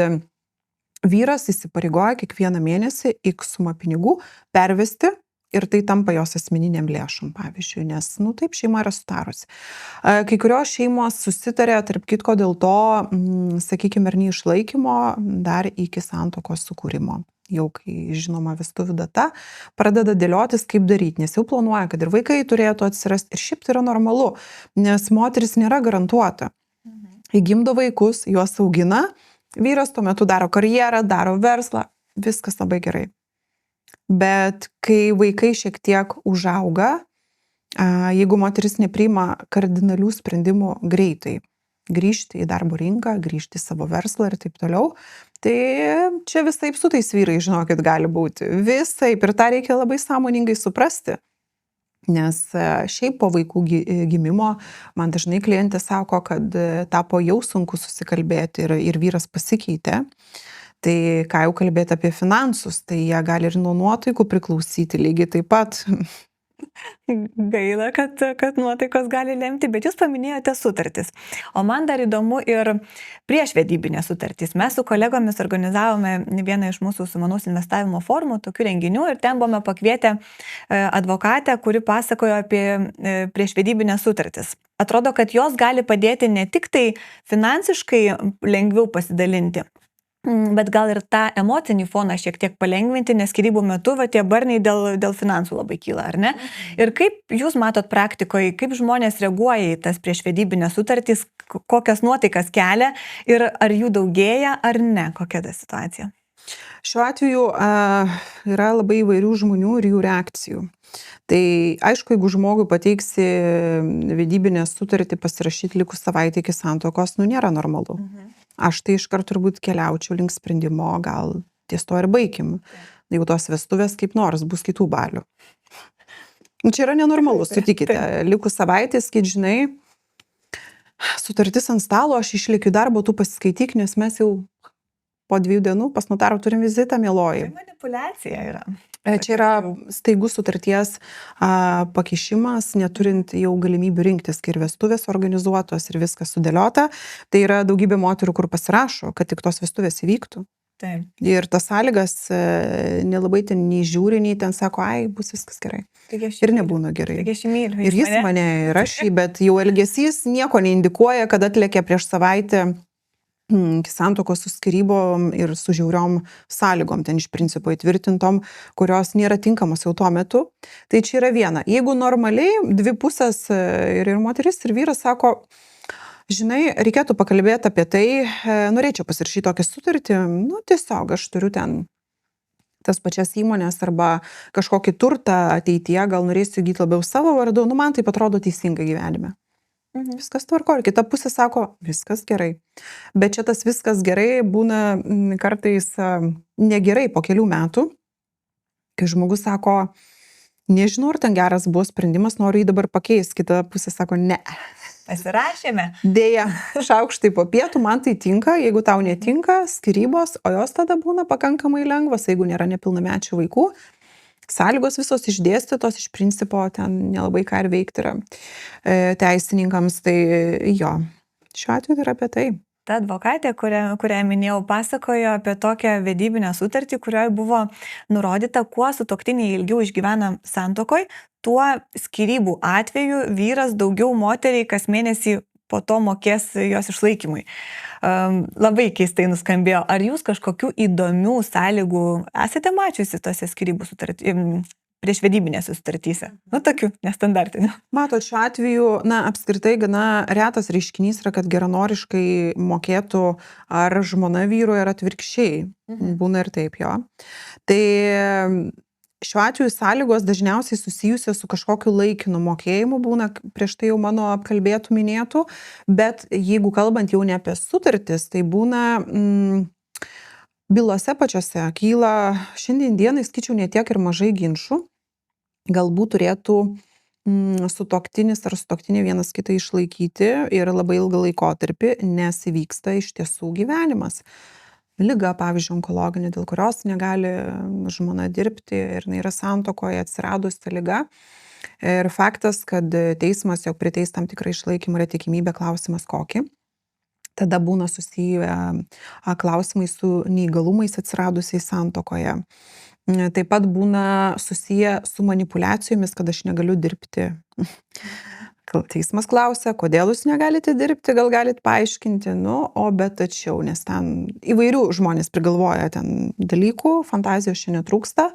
vyras įsipareigoja kiekvieną mėnesį X sumą pinigų pervesti ir tai tampa jos asmeniniam lėšom, pavyzdžiui, nes, taip šeima yra sutarusi. Kai kurios šeimos susitarė, tarp kitko, dėl to, sakykime, ir neišlaikymo dar iki santuokos sukūrimo. Jau kai žinoma vestuvių data, pradeda dėliotis, kaip daryti, nes jau planuoja, kad ir vaikai turėtų atsirasti. Ir šiaip tai yra normalu, nes moteris nėra garantuota. Įgimdo vaikus, juos augina, vyras tuo metu daro karjerą, daro verslą, viskas labai gerai. Bet kai vaikai šiek tiek užauga, jeigu moteris nepriima kardinalių sprendimų greitai, grįžti į darbo rinką, grįžti į savo verslą ir taip toliau, tai čia visaip su tais vyrai, žinokit, gali būti. Visaip. Ir tą reikia labai sąmoningai suprasti. Nes šiaip po vaikų gimimo man dažnai klientė sako, kad tapo jau sunku susikalbėti ir vyras pasikeitė. Tai ką jau kalbėti apie finansus, tai jie gali ir nuo nuotaikų priklausyti lygiai taip pat. Gaila, kad nuotaikos gali lemti, bet jūs paminėjote sutartis. O man dar įdomu ir priešvedybinės sutartys. Mes su kolegomis organizavome vieną iš mūsų sumanaus investavimo formų, tokių renginių, ir ten buvome pakvietę advokatę, kuri pasakojo apie priešvedybinės sutartis. Atrodo, kad jos gali padėti ne tik tai finansiškai lengviau pasidalinti, bet gal ir tą emocinį foną šiek tiek palengvinti, nes skyrybų metu tie barniai dėl finansų labai kyla, ar ne? Ir kaip jūs matot praktikoje, kaip žmonės reaguoja į tas priešvedybinės sutartys, kokias nuotaikas kelia ir ar jų daugėja ar ne, kokia ta situacija? Šiuo atveju yra labai įvairių žmonių ir jų reakcijų. Tai aišku, jeigu žmogui pateiksi vedybinę sutartį pasirašyti likus savaitę iki santuokos, nėra normalu. Aš tai iškart turbūt keliaučiau link sprendimo, gal ties to ir baigim. Jeigu tos vestuvės kaip nors bus kitų balių. Čia yra nenormalu, sutikite. Likus savaitės, kaip žinai, sutartis ant stalo, aš išlėkiu darbo, tu pasiskaityk, nes mes jau po 2 dienų pas notarą turim vizitą, mieloji. Tai manipuliacija yra. Čia yra staigus sutarties pakišimas, neturint jau galimybių rinktis, kai ir vestuvės organizuotos ir viskas sudėliota. Tai yra daugybė moterų, kur pasirašo, kad tik tos vestuvės įvyktų. Taip. Ir tas sąlygas nelabai ten nei žiūri, nei ten sako, bus viskas gerai. Ir nebūna gerai. Ir jis mane ir aš, bet jau elgesys nieko neindikuoja, kad atlėkė prieš savaitę iki santuokos su skyrybom ir su žiauriom sąlygom, ten iš principo įtvirtintom, kurios nėra tinkamos jau tuo metu. Tai čia yra viena. Jeigu normaliai dvi pusės ir moteris, ir vyras sako, žinai, reikėtų pakalbėti apie tai, norėčiau pasirašyti tokią sutartį, tiesiog aš turiu ten tas pačias įmonės arba kažkokį turtą ateityje, gal norėsiu įgyti labiau savo vardu, man taip atrodo teisinga gyvenime. Viskas tvarko, ir kita pusė sako, viskas gerai. Bet čia tas viskas gerai būna kartais negerai po kelių metų, kai žmogus sako, Nežinau, ar ten geras buvo sprendimas, noriu jį dabar pakeisti. Kita pusė sako, ne. Pasirašėme. Dėja, šaukštai po pietų, man tai tinka, jeigu tau netinka, skyrybos, o jos tada būna pakankamai lengvas, jeigu nėra nepilnamečių vaikų. Sąlygos visos išdėstytos, iš principo ten nelabai ką ir veikti yra teisininkams, tai jo, šiuo atveju tai yra apie tai. Ta advokatė, kurią minėjau, pasakojo apie tokią vedybinę sutartį, kurioje buvo nurodyta, kuo sutuoktiniai ilgiau išgyvena santokoj, tuo skyrybų atveju vyras daugiau moteriai kas mėnesį po to mokės jos išlaikymui. Labai keistai nuskambėjo. Ar jūs kažkokių įdomių sąlygų esate mačiusi tose skyrybų prieš vedybinėse sutartyse? Tokių nestandartinių. Matot, šiuo atveju, apskritai gana retas reiškinys yra, kad geranoriškai mokėtų ar žmona vyrui, ar atvirkščiai. Būna ir taip, jo. Tai šiuo atveju sąlygos dažniausiai susijusios su kažkokiu laikinu mokėjimu, būna prieš tai jau mano apkalbėtų minėtų, bet jeigu kalbant jau ne apie sutartis, tai būna bylose pačiose kyla šiandien dienai, skaičiau, ne tiek ir mažai ginčų. Galbūt turėtų sutuoktinis ar sutuoktinė vienas kitą išlaikyti ir labai ilgą laikotarpį, nes įvyksta iš tiesų gyvenimas. Liga, pavyzdžiui, onkologinė, dėl kurios negali žmona dirbti ir jinai yra santuokoje atsiradus ta liga. Ir faktas, kad teismas jau priteis tam tikrą išlaikymą yra tikimybė, klausimas kokį. Tada būna susiję klausimai su neįgalumais atsiradusiais santuokoje. Taip pat būna susiję su manipuliacijomis, kad aš negaliu dirbti. Teismas klausia, kodėl jūs negalite dirbti, gal galite paaiškinti, bet tačiau, nes ten įvairių žmonės prigalvoja ten dalykų, fantazijos čia netrūksta,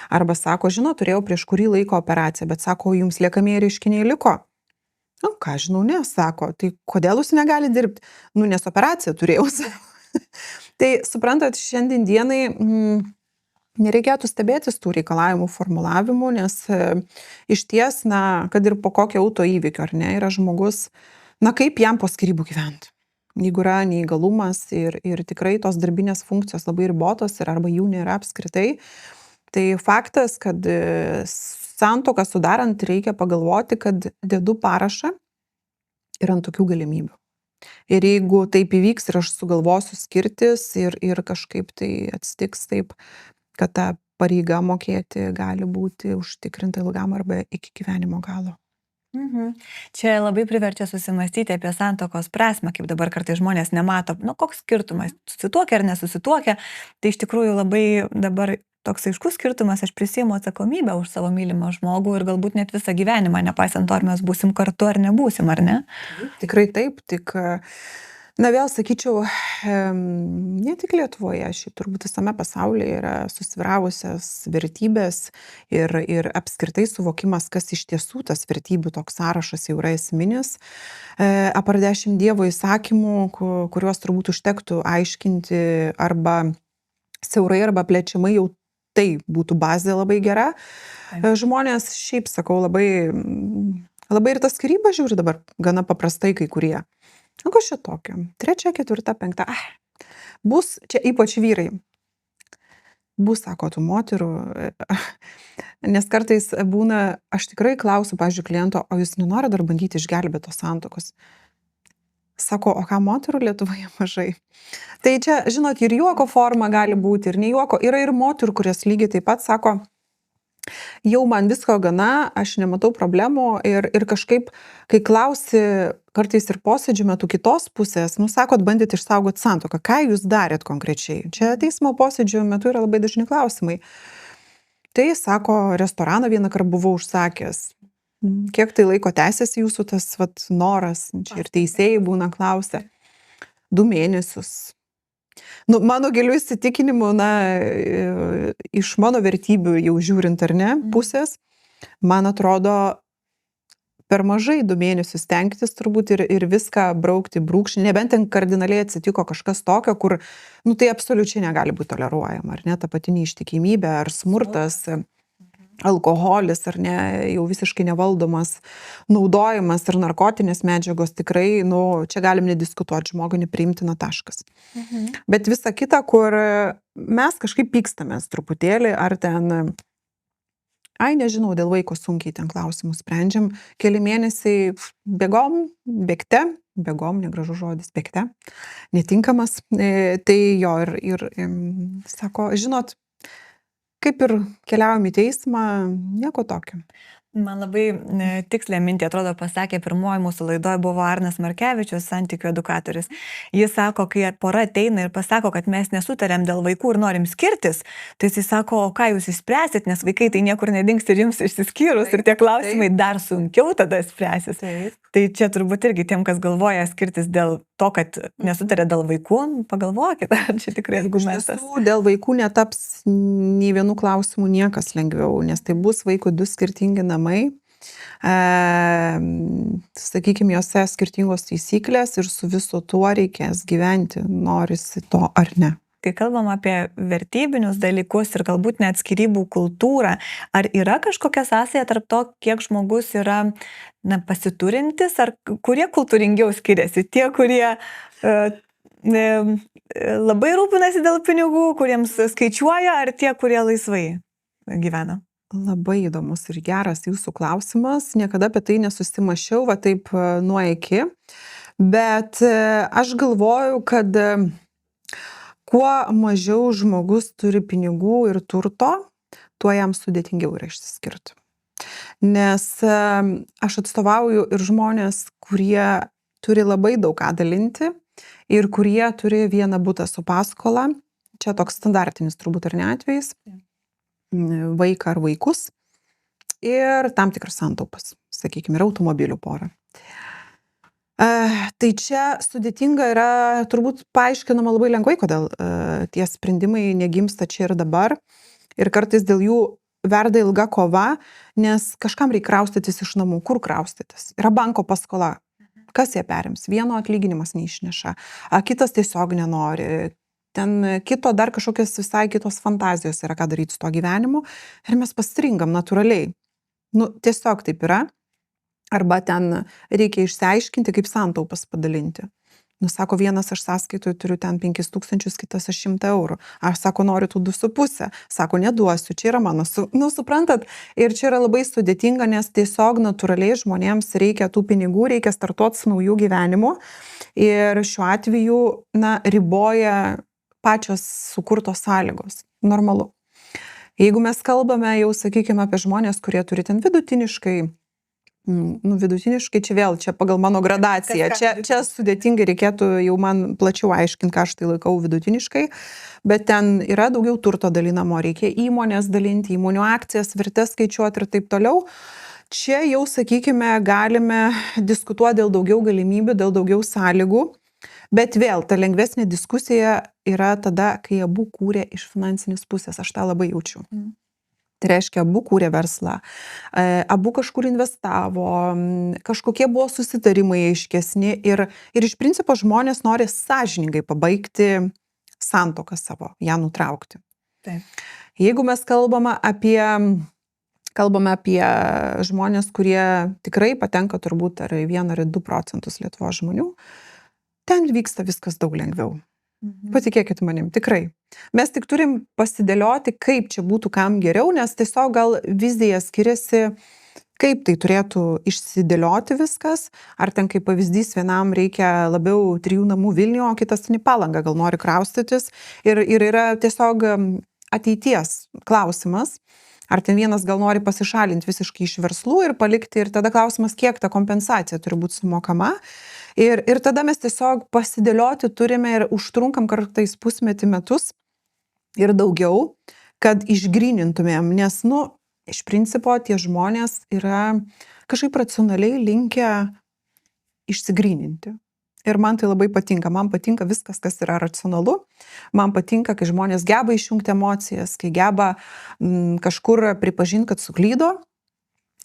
arba sako, turėjau prieš kurį laiko operaciją, bet sako, jums liekamieji reiškiniai liko. Ką žinau, ne, sako, tai kodėl jūs negali dirbti? Nes operaciją turėjau. Tai suprantat, šiandien dienai nereikėtų stebėtis tų reikalavimų formulavimų, nes iš ties, kad ir po kokio autoįvykio, ar ne, yra žmogus, kaip jam po skyrybų gyventi. Jeigu yra neįgalumas ir tikrai tos darbinės funkcijos labai ribotos ir arba jų nėra apskritai, tai faktas, kad santuoką sudarant reikia pagalvoti, kad dedu parašą ir ant tokių galimybių. Ir jeigu taip įvyks ir aš sugalvosiu skirtis ir kažkaip tai atsitiks taip, kad ta pareiga mokėti gali būti užtikrinta ilgam arba iki gyvenimo galo. Čia labai priverčia susimastyti apie santuokos prasmę, kaip dabar kartais žmonės nemato, koks skirtumas, susituokia ar nesusituokia. Tai iš tikrųjų labai dabar toks aiškus skirtumas, aš prisiimu atsakomybę už savo mylimą žmogų ir galbūt net visą gyvenimą, nepaisant to, ar mes būsim kartu ar nebūsim, ar ne? Tikrai taip, tik vėl sakyčiau, ne tik Lietuvoje, šiaip turbūt visame pasaulyje yra susvyravusios vertybės ir apskritai suvokimas, kas iš tiesų tas vertybių toks sąrašas jau yra esminis. Apart 10 Dievo įsakymų, kuriuos turbūt užtektų aiškinti arba siaurai, arba plečiamai, jau tai būtų bazė labai gera. Žmonės, šiaip sakau, labai ir tas skyrybą žiūri dabar gana paprastai kai kurie. Kas čia tokio? 3, 4, 5. Bus, čia ypač vyrai. Bus, sako, tų moterų. Nes kartais būna, aš tikrai klausiu, pavyzdžiui, kliento, o jūs nenori dar bandyti išgelbėti tos santuokos? Sako, o ką moterų Lietuvoje mažai? Tai čia, žinot, ir juoko forma gali būti, ir ne juoko. Yra ir moterų, kurios lygiai taip pat sako, jau man visko gana, aš nematau problemų ir kažkaip, kai klausi kartais ir posėdžių metu kitos pusės, sakot, bandėt išsaugoti santuoką, ką jūs darėt konkrečiai? Čia teismo posėdžių metu yra labai dažni klausimai. Tai, sako, restoraną vieną kartą buvau užsakęs. Kiek tai laiko tęsiasi jūsų tas noras? Čia ir teisėjai būna klausia. 2 mėnesius. Mano gilių įsitikinimų, iš mano vertybių jau žiūrint ar ne, pusės, man atrodo, per mažai 2 mėnesius stengtis turbūt ir viską braukti brūkšnį, nebent ten kardinaliai atsitiko kažkas tokio, kur, tai absoliučiai negali būti toleruojama, ar ne, ta pati neištikimybė, ar smurtas, alkoholis, ar ne, jau visiškai nevaldomas naudojimas ir narkotinės medžiagos, tikrai, čia galim nediskutuoti, žmogui nepriimtina taškas. Bet visa kita, kur mes kažkaip pykstamės truputėlį, ar ten Ai, nežinau, dėl vaiko sunkiai ten klausimus sprendžiam. Keli mėnesiai bėgte, negražus žodis, bėgte, netinkamas. Tai jo ir sako, žinot, kaip ir keliaujam į teismą, nieko tokio. Man labai tikslę mintį, atrodo, pasakė pirmoji mūsų laidoje buvo Arnas Markevičius, santykių edukatorius. Jis sako, kai pora ateina ir pasako, kad mes nesutarėm dėl vaikų ir norim skirtis, tai jis sako, o ką jūs išspręsit, nes vaikai tai niekur nedings ir jums išsiskyrus ir tie klausimai dar sunkiau tada spręsis. Tai čia turbūt irgi tiem, kas galvoja skirtis dėl to, kad nesutarė dėl vaikų, pagalvokit, ar čia tikrai argumentas. Iš tiesų, dėl vaikų netaps nei vienų klausimų niekas lengviau, nes tai bus vaikų du skirtingi namai. Sakykime, juose skirtingos taisyklės ir su viso tuo reikės gyventi, norisi to ar ne. Kai kalbam apie vertybinius dalykus ir galbūt net skyrybų kultūrą, ar yra kažkokia sąsaja tarp to, kiek žmogus yra pasiturintis, ar kurie kultūringiau skiriasi? Tie, kurie labai rūpinasi dėl pinigų, kuriems skaičiuoja, ar tie, kurie laisvai gyvena? Labai įdomus ir geras jūsų klausimas. Niekada apie tai nesusimašiau, va taip nuo iki. Bet aš galvoju, kad kuo mažiau žmogus turi pinigų ir turto, tuo jam sudėtingiau yra išsiskirti. Nes aš atstovauju ir žmonės, kurie turi labai daug ką dalinti ir kurie turi vieną butą su paskola. Čia toks standartinis turbūt ar ne atvejis. Vaiką ar vaikus ir tam tikras santaupas, sakykime, ir automobilių porą. Tai čia sudėtinga yra, turbūt paaiškinama labai lengvai, kodėl tie sprendimai negimsta čia ir dabar. Ir kartais dėl jų verda ilga kova, nes kažkam reikia kraustytis iš namų. Kur kraustytis? Yra banko paskola. Kas ją perims? Vieno atlyginimas neišneša, kitas tiesiog nenori. Ten kito dar kažkokios visai kitos fantazijos yra, ką daryti su to gyvenimu. Ir mes pastringam natūraliai. Tiesiog taip yra. Arba ten reikia išsiaiškinti, kaip santaupas padalinti. Sako, vienas aš sąskaitoje turiu ten 5 000, kitas aš 100 eurų. Aš sako, noriu tų 2,5. Sako, neduosiu, čia yra mano. Suprantat, ir čia yra labai sudėtinga, nes tiesiog natūraliai žmonėms reikia tų pinigų, reikia startuoti su naujų gyvenimu. Ir šiuo atveju, riboja pačios sukurtos sąlygos. Normalu. Jeigu mes kalbame jau, sakykime, apie žmonės, kurie turi ten vidutiniškai, čia pagal mano gradaciją. Čia sudėtingai reikėtų jau man plačiau aiškinti, ką aš tai laikau vidutiniškai, bet ten yra daugiau turto dalinamo, reikia įmonės dalinti, įmonių akcijas, vertės skaičiuoti ir taip toliau. Čia jau, sakykime, galime diskutuoti dėl daugiau galimybių, dėl daugiau sąlygų. Bet vėl, ta lengvesnė diskusija yra tada, kai abu kūrė iš finansinės pusės. Aš tą labai jaučiu. Tai reiškia, abu kūrė verslą, abu kažkur investavo, kažkokie buvo susitarimai aiškesni ir iš principo žmonės nori sąžiningai pabaigti santuoką savo, ją nutraukti. Taip. Jeigu mes kalbame apie žmonės, kurie tikrai patenka turbūt ar 1 ar 2% Lietuvos žmonių, ten vyksta viskas daug lengviau. Patikėkit manim, tikrai. Mes tik turim pasidėlioti, kaip čia būtų kam geriau, nes tiesiog gal vizija skiriasi, kaip tai turėtų išsidėlioti viskas. Ar ten kaip pavyzdys vienam reikia labiau 3 namų Vilniuje, o kitas į Palangą gal nori kraustytis. Ir yra tiesiog ateities klausimas. Ar ten vienas gal nori pasišalinti visiškai iš verslų ir palikti, ir tada klausimas, kiek ta kompensacija turi būti sumokama. Ir tada mes tiesiog pasidėlioti turime ir užtrunkam kartais pusmetį, metus ir daugiau, kad išgrynintumėm, nes, iš principo tie žmonės yra kažkaip racionaliai linkę išsigryninti. Ir man tai labai patinka. Man patinka viskas, kas yra racionalu. Man patinka, kai žmonės geba išjungti emocijas, kai geba kažkur pripažinti, kad suklydo,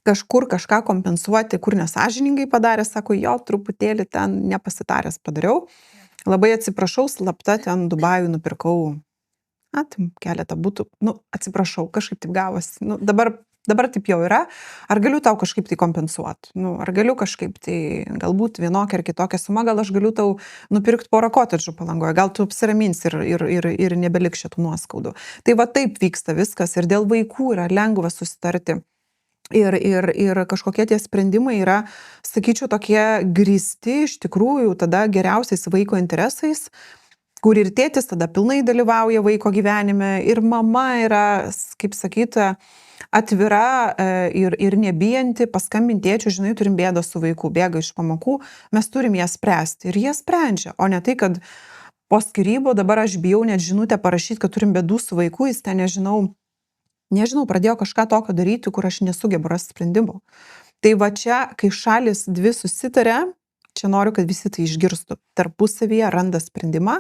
kažkur kažką kompensuoti, kur nesąžiningai padarė, sako, jo, truputėlį ten nepasitaręs padariau. Labai atsiprašau, slapta ten Dubajų nupirkau keletą butų. Atsiprašau, kažkaip taip gavosi. Dabar dabar taip jau yra, ar galiu tau kažkaip tai kompensuoti, ar galiu kažkaip tai galbūt vienokią ar kitokią sumą, gal aš galiu tau nupirkti porą kotedžų Palangoje, gal tu apsiraminsi ir nebeliks šitų nuoskaudų. Tai va taip vyksta viskas ir dėl vaikų yra lengva susitarti. Ir kažkokie tie sprendimai yra, sakyčiau, tokie grįsti iš tikrųjų tada geriausiais vaiko interesais, kur ir tėtis tada pilnai dalyvauja vaiko gyvenime, ir mama yra, kaip sakyta, atvira ir nebijanti paskambinti tėčiui, žinai, turim bėdą su vaiku, bėga iš pamokų, mes turim ją spręsti. Ir jie sprendžia, o ne tai, kad po skyrybų dabar aš bijau net žinutę parašyti, kad turim bėdų su vaiku, jis ten nežinau, pradėjo kažką tokio daryti, kur aš nesugebu rasti sprendimo. Tai va čia, kai šalis dvi susitarė, čia noriu, kad visi tai išgirstų, tarpusavyje randa sprendimą,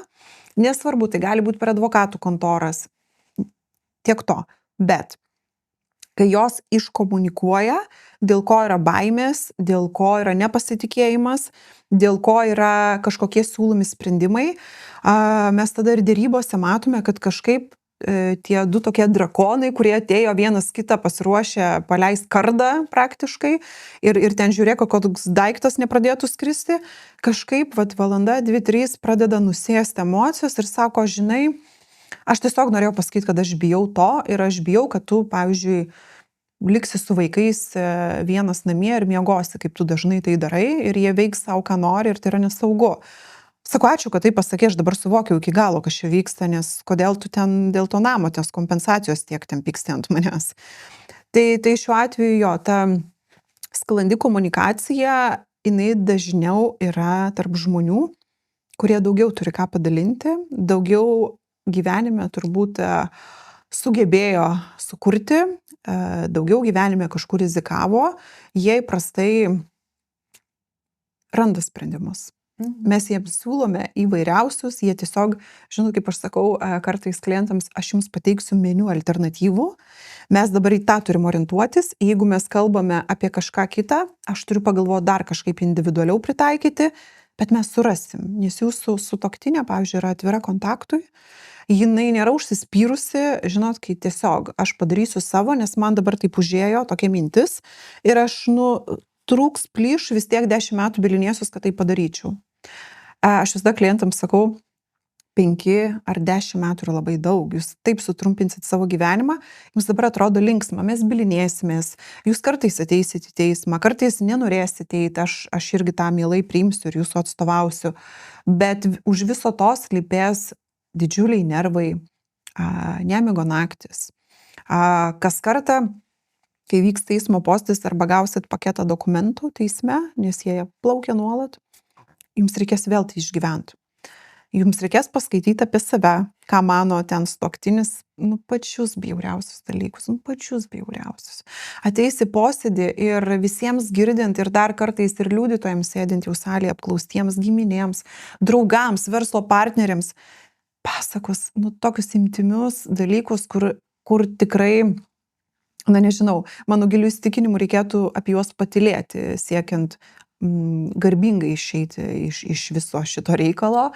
nesvarbu, tai gali būti per advokatų kontoras, tiek to, bet kai jos iškomunikuoja, dėl ko yra baimės, dėl ko yra nepasitikėjimas, dėl ko yra kažkokie siūlomi sprendimai, mes tada ir dėrybose matome, kad kažkaip tie du tokie drakonai, kurie atėjo vienas kitą pasiruošę paleist kardą praktiškai ir ten žiūrėk, koks daiktas nepradėtų skristi, kažkaip valanda, 2-3 pradeda nusėsti emocijos ir sako, žinai, aš tiesiog norėjau pasakyti, kad aš bijau to ir aš bijau, kad tu, pavyzdžiui, liksi su vaikais vienas namie ir miegosi, kaip tu dažnai tai darai ir jie veiks savo, ką nori ir tai yra nesaugu. Sako, ačiū, kad tai pasakė, aš dabar suvokiau iki galo, kas čia vyksta, nes kodėl tu ten dėl to namo, tos kompensacijos tiek ten pyksti ant manęs. Tai šiuo atveju jo, ta sklandi komunikacija, jinai dažniau yra tarp žmonių, kurie daugiau turi ką padalinti, daugiau gyvenime turbūt sugebėjo sukurti, daugiau gyvenime kažkur rizikavo, jie įprastai randa sprendimus. Mes jiems siūlome įvairiausius, jie tiesiog, žinau, kaip aš sakau kartais klientams, aš jums pateiksiu meniu alternatyvų, mes dabar į tą turim orientuotis, jeigu mes kalbame apie kažką kitą, aš turiu pagalvoti dar kažkaip individualiau pritaikyti, bet mes surasim, nes jūsų sutuoktinė, pavyzdžiui, yra atvira kontaktui, jinai nėra užsispyrusi, žinot, kai tiesiog aš padarysiu savo, nes man dabar taip užėjo tokia mintis ir aš, trūks plyš, vis tiek 10 metų bilinėsius, kad tai padaryčiau. Aš visada klientams sakau, 5 ar 10 metų yra labai daug, jūs taip sutrumpinsit savo gyvenimą, jums dabar atrodo linksma, mes bilinėsimės, jūs kartais ateisit į teismą, kartais nenorėsit eiti, aš irgi tą mielai priimsiu ir jūsų atstovausiu, bet už viso to slypės didžiuliai nervai, nemigo naktis. Kas kartą, kai vyks teismo postis arba gausit paketą dokumentų teisme, nes jie plaukia nuolat, jums reikės vėl tai išgyventi. Jums reikės paskaityti apie save, ką mano ten sutuoktinis, pačius bjauriausius dalykus, pačius bjauriausius. Ateis į posėdį ir visiems girdint ir dar kartais ir liudytojams sėdint jau salėje apklaustiems giminėms, draugams, verslo partneriams, pasakos, tokius intimius dalykus, kur tikrai, nežinau, mano gilių įsitikinimų reikėtų apie juos patylėti, siekiant garbingai išeiti iš viso šito reikalo,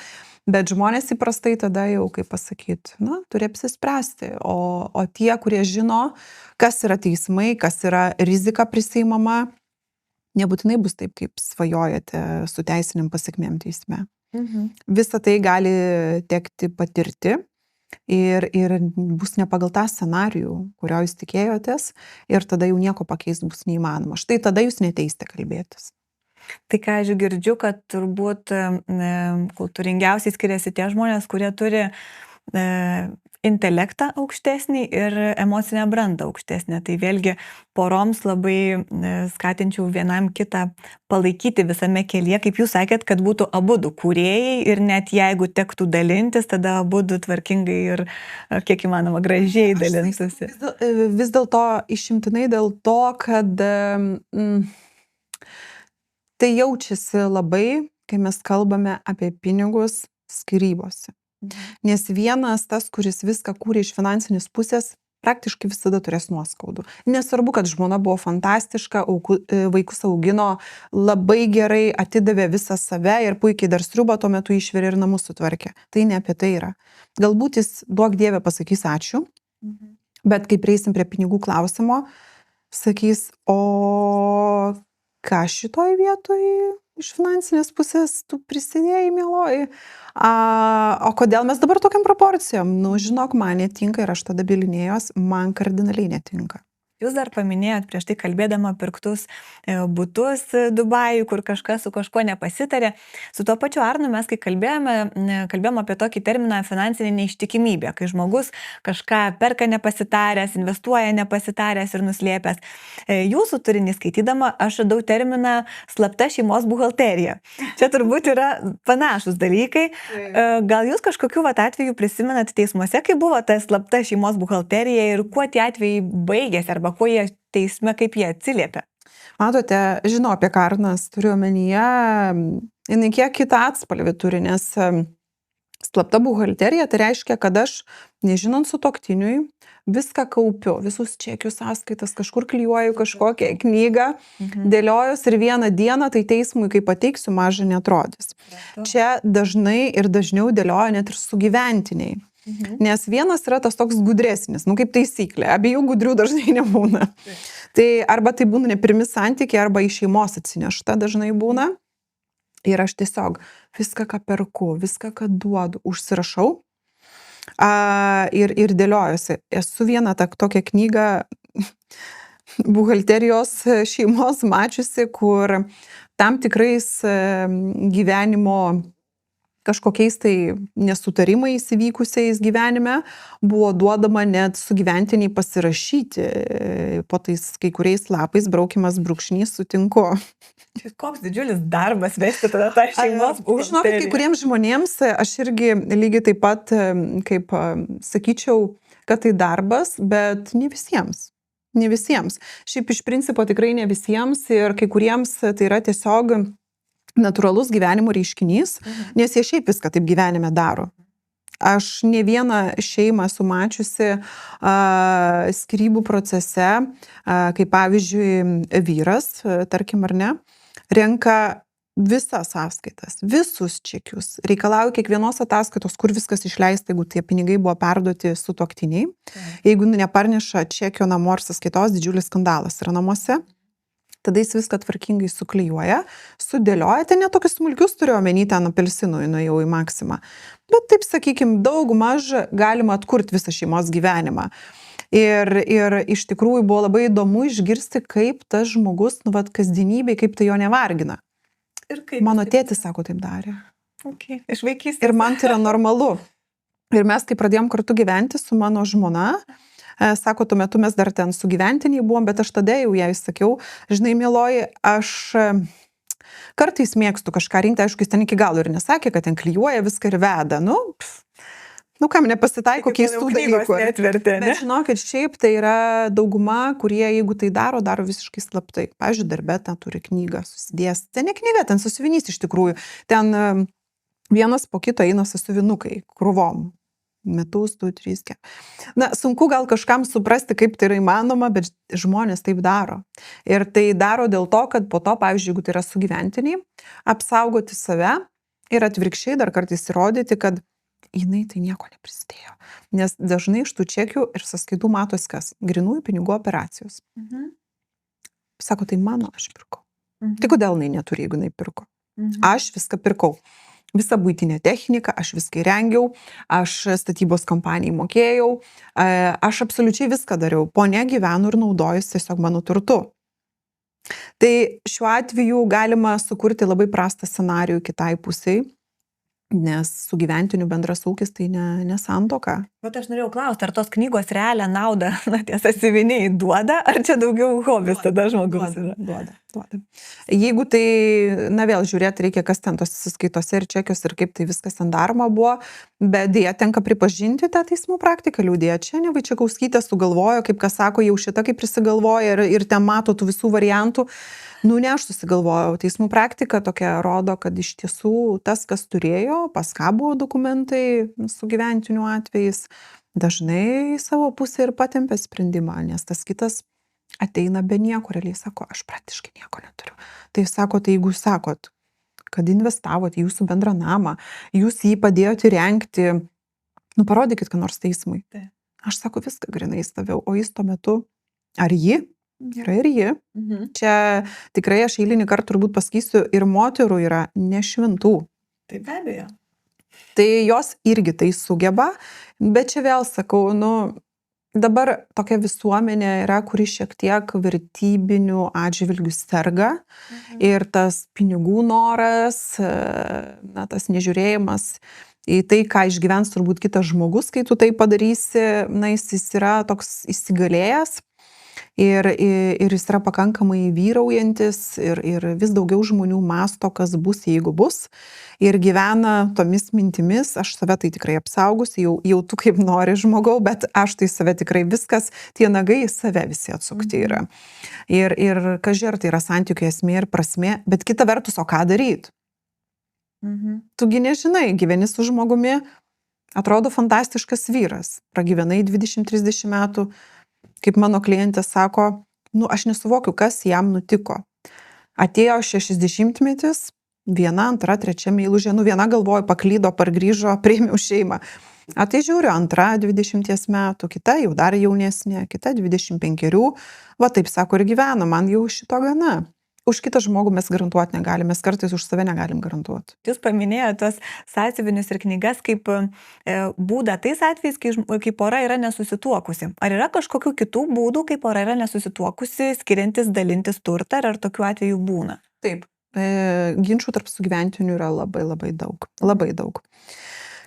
bet žmonės įprastai tada jau, kaip pasakyti, turi apsispręsti, o tie, kurie žino, kas yra teismai, kas yra rizika prisiimama, nebūtinai bus taip, kaip svajojate su teisiniam pasekmėm teisme. Visą tai gali tekti patirti ir bus ne pagal tą scenarijų, kurio jūs tikėjotės, ir tada jau nieko pakeisti bus neįmanoma. Štai tada jūs neteisite kalbėtis. Tai ką aš girdžiu, kad turbūt kultūringiausiai skiriasi tie žmonės, kurie turi intelektą aukštesnį ir emocinę brandą aukštesnę. Tai vėlgi poroms labai skatinčiau vienam kitą palaikyti visame kelyje, kaip jūs sakėt, kad būtų abudu kūrėjai ir net jeigu tektų dalintis, tada abudu tvarkingai ir kiek įmanoma gražiai dalintųsi. Vis dėlto išimtinai dėl to, kad tai jaučiasi labai, kai mes kalbame apie pinigus skyrybose. Nes vienas tas, kuris viską kūrė iš finansinės pusės, praktiškai visada turės nuoskaudų. Nesvarbu, kad žmona buvo fantastiška, vaikus augino labai gerai, atidavė visą save ir puikiai dar sriubą tuo metu išvirė ir namus sutvarkė. Tai ne apie tai yra. Galbūt jis, duok Dieve, pasakys ačiū, bet kai prieisim prie pinigų klausimo, sakys, o ką šitoj vietoj iš finansinės pusės tu prisidėjai, mieloji? O kodėl mes dabar tokiam proporcijom? Nu, žinok, man netinka ir aš tada bilinėjos, man kardinaliai netinka. Jūs dar paminėjot prieš tai kalbėdama pirktus butus Dubajui, kur kažkas su kažkuo nepasitarė. Su tuo pačiu Arnu mes, kai kalbėjome apie tokį terminą finansinė neištikimybė, kai žmogus kažką perka nepasitaręs, investuoja nepasitaręs ir nuslėpęs. Jūsų turinį skaitydama aš radau terminą slapta šeimos buhalterija. Čia turbūt yra panašus dalykai. Gal jūs kažkokiu atveju prisimenat teismuose, kai buvo ta slapta šeimos buhalterija ir kuo tie atvejai baigėsi arba kuo jie teisme, kaip jie atsiliepia? Matote, žinau apie ką Arnas turiu omenyje, jinai kiek kitą atspalvį turi, nes slapta buhalterija tai reiškia, kad aš, nežinant sutuoktiniui, viską kaupiu, visus čekius, sąskaitas, kažkur klijuoju kažkokią knygą, dėliojus ir vieną dieną tai teismui, kai pateiksiu, maža netrodys. Čia dažnai ir dažniau dėlioja net ir sugyventiniai. Nes vienas yra tas toks gudresnis, kaip taisyklė, abiejų gudrių dažnai nebūna. Tai arba tai būna ne pirmi santykiai, arba iš šeimos atsinešta dažnai būna. Ir aš tiesiog viską, ką perku, viską, ką duodu, užsirašau ir dėliojuosi. Esu vieną tokią knygą buhalterijos šeimos mačiusi, kur tam tikrais gyvenimo kažkokiais tai nesutarimais įvykusiais gyvenime buvo duodama net sugyventiniai pasirašyti po tais kai kuriais lapais, braukimas brūkšnys, sutinku. Koks didžiulis darbas vesti tada tą šeimos buhalteriją. Žinokit, kai kuriems žmonėms aš irgi lygiai taip pat, kaip sakyčiau, kad tai darbas, bet ne visiems. Ne visiems. Šiaip iš principo tikrai ne visiems ir kai kuriems tai yra tiesiog natūralus gyvenimo reiškinys, nes jie šiaip viską taip gyvenime daro. Aš ne vieną šeimą esu mačiusi skyrybų procese, kai pavyzdžiui vyras, tarkim ar ne, renka visas sąskaitas, visus čekius, reikalauja kiekvienos ataskaitos, kur viskas išleista, jeigu tie pinigai buvo perduoti sutuoktiniai. Jeigu neparneša čekio namo ar sąskaitos, didžiulis skandalas yra namuose. Tada jis viską tvarkingai suklijuoja, sudėlioja, ten netokius smulkius turiu omeny, ten apelsinų nuėjau į maksimą. Bet taip, sakykime, daug maž galima atkurti visą šeimos gyvenimą. Ir iš tikrųjų buvo labai įdomu išgirsti, kaip tas žmogus, kasdienybėj, kaip tai jo nevargina. Mano tėtis, sako, taip darė. Iš vaikystės. Ir man tai yra normalu. Ir mes, kai pradėjom kartu gyventi su mano žmona, sako, tuo metu mes dar ten sugyventiniai buvom, bet aš tada jau jai sakiau, žinai, mieloji, aš kartais mėgstu kažką rinkti, aišku, jis ten iki galo ir nesakė, kad ten klijuoja viską ir veda, kam nepasitaiko keistų dalykų. Bet žinokit, šiaip tai yra dauguma, kurie, jeigu tai daro visiškai slaptai. Pavyzdžiui, darbe ten turi knygą susidės. Ten ne knyga, ten sąsiuvinys iš tikrųjų. Ten vienas po kito eina sąsiuvinukai, krūvom. Metus, 2, 3, 4. Sunku gal kažkam suprasti, kaip tai yra įmanoma, bet žmonės taip daro. Ir tai daro dėl to, kad po to, pavyzdžiui, jeigu tai yra sugyventiniai, apsaugoti save ir atvirkščiai dar kartais įrodyti, kad jinai tai nieko neprisidėjo. Nes dažnai iš tų čekių ir sąskaitų matos kas? Grynųjų pinigų operacijos. Sako, tai mano, aš pirkau. Tai kodėl jinai neturi, jeigu jinai pirko? Aš viską pirkau. Visą buitinę techniką, aš viską įrengiau, aš statybos kompanijai mokėjau, aš absoliučiai viską dariau. Ponia gyveno ir naudojasi tiesiog mano turtu. Tai šiuo atveju galima sukurti labai prastą scenarijų kitai pusiai, nes sugyventinių bendras ūkis tai ne santuoka. Bet aš norėjau klausti, ar tos knygos realią naudą, tie sąsiuviniai duoda, ar čia daugiau hobis tada žmogus yra? Duoda. Jeigu tai, vėl žiūrėti reikia, kas ten tos sąskaitose ir čekios ir kaip tai viskas ten daroma buvo, bet dėja tenka pripažinti tą teismų praktiką, liūdėjo čia, ne Vaičiakauskytė sugalvojo, kaip kas sako, jau šita kaip prisigalvoja ir ten mato tų visų variantų. Ne aš susigalvojau, teismų praktika tokia rodo, kad iš tiesų tas, kas turėjo, pas ką buvo dokumentai sugyventinių atvejais, dažnai savo pusę ir patempė sprendimą, nes tas kitas ateina be nieko, realiai sako, aš praktiškai nieko neturiu. Tai sako, tai jeigu sakot, kad investavote į jūsų bendrą namą, jūs jį padėjote įrengti, parodykit, ką nors teismui. Aš sako, viską grinai staviau, o jis tuo metu, ar ji, Yra ir ji. Čia tikrai aš eilinį kartą turbūt pasakysiu, ir moterų yra nešvintų. Tai be abejo. Tai jos irgi tai sugeba, bet čia vėl sakau, dabar tokia visuomenė yra, kuri šiek tiek vertybinių atžvilgių serga ir tas pinigų noras, tas nežiūrėjimas į tai, ką išgyvens turbūt kitas žmogus, kai tu tai padarysi, jis yra toks įsigalėjęs. Ir jis yra pakankamai vyraujantis ir vis daugiau žmonių mąsto, kas bus, jeigu bus. Ir gyvena tomis mintimis, aš save tai tikrai apsaugusi, jau tu kaip nori žmogau, bet aš tai save tikrai viskas, tie nagai į save visi atsukti yra. Ir kažkai tai yra santykių esmė ir prasmė, bet kita vertus, o ką daryti? Tugi nežinai, gyveni su žmogumi, atrodo fantastiškas vyras, pragyvenai 20-30 metų, kaip mano klientė sako, aš nesuvokiu, kas jam nutiko. Atėjo 60-metis, viena, antra, trečia meilužė, viena galvoja, paklydo, pargrįžo, priėmiau šeimą. Tai žiūriu, antra 20 metų, kita jau dar jaunesnė, kita 25, va taip sako ir gyvena, man jau šito gana. Už kitą žmogų mes garantuoti negalime, mes kartais už save negalim garantuoti. Jūs paminėjote tos sąsiuvinius ir knygas kaip būdą tais atvejais, kai pora yra nesusituokusi. Ar yra kažkokių kitų būdų, kai pora yra nesusituokusi, skiriantis dalintis turtą, ar tokių atvejų būna? Taip, ginčių tarp sugyventinių yra labai labai daug, labai daug.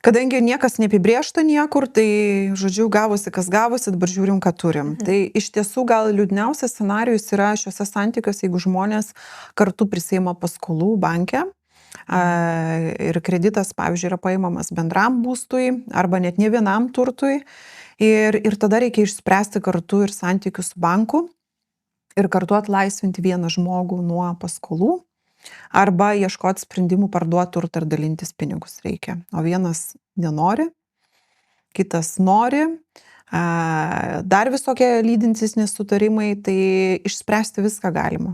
Kadangi niekas neapibrėžta niekur, tai, žodžiu, gavosi, kas gavosi, dabar žiūrim, ką turim. Tai iš tiesų gal liūdniausias scenarijus yra šiuose santykiuose, jeigu žmonės kartu prisiima paskolų banke ir kreditas, pavyzdžiui, yra paimamas bendram būstui arba net ne vienam turtui. Ir tada reikia išspręsti kartu ir santykius su banku ir kartu atlaisvinti vieną žmogų nuo paskolų. Arba ieškoti sprendimų parduoti turtą ir dalintis pinigus reikia. O vienas nenori, kitas nori, dar visokie lydintys nesutarimai, tai išspręsti viską galima.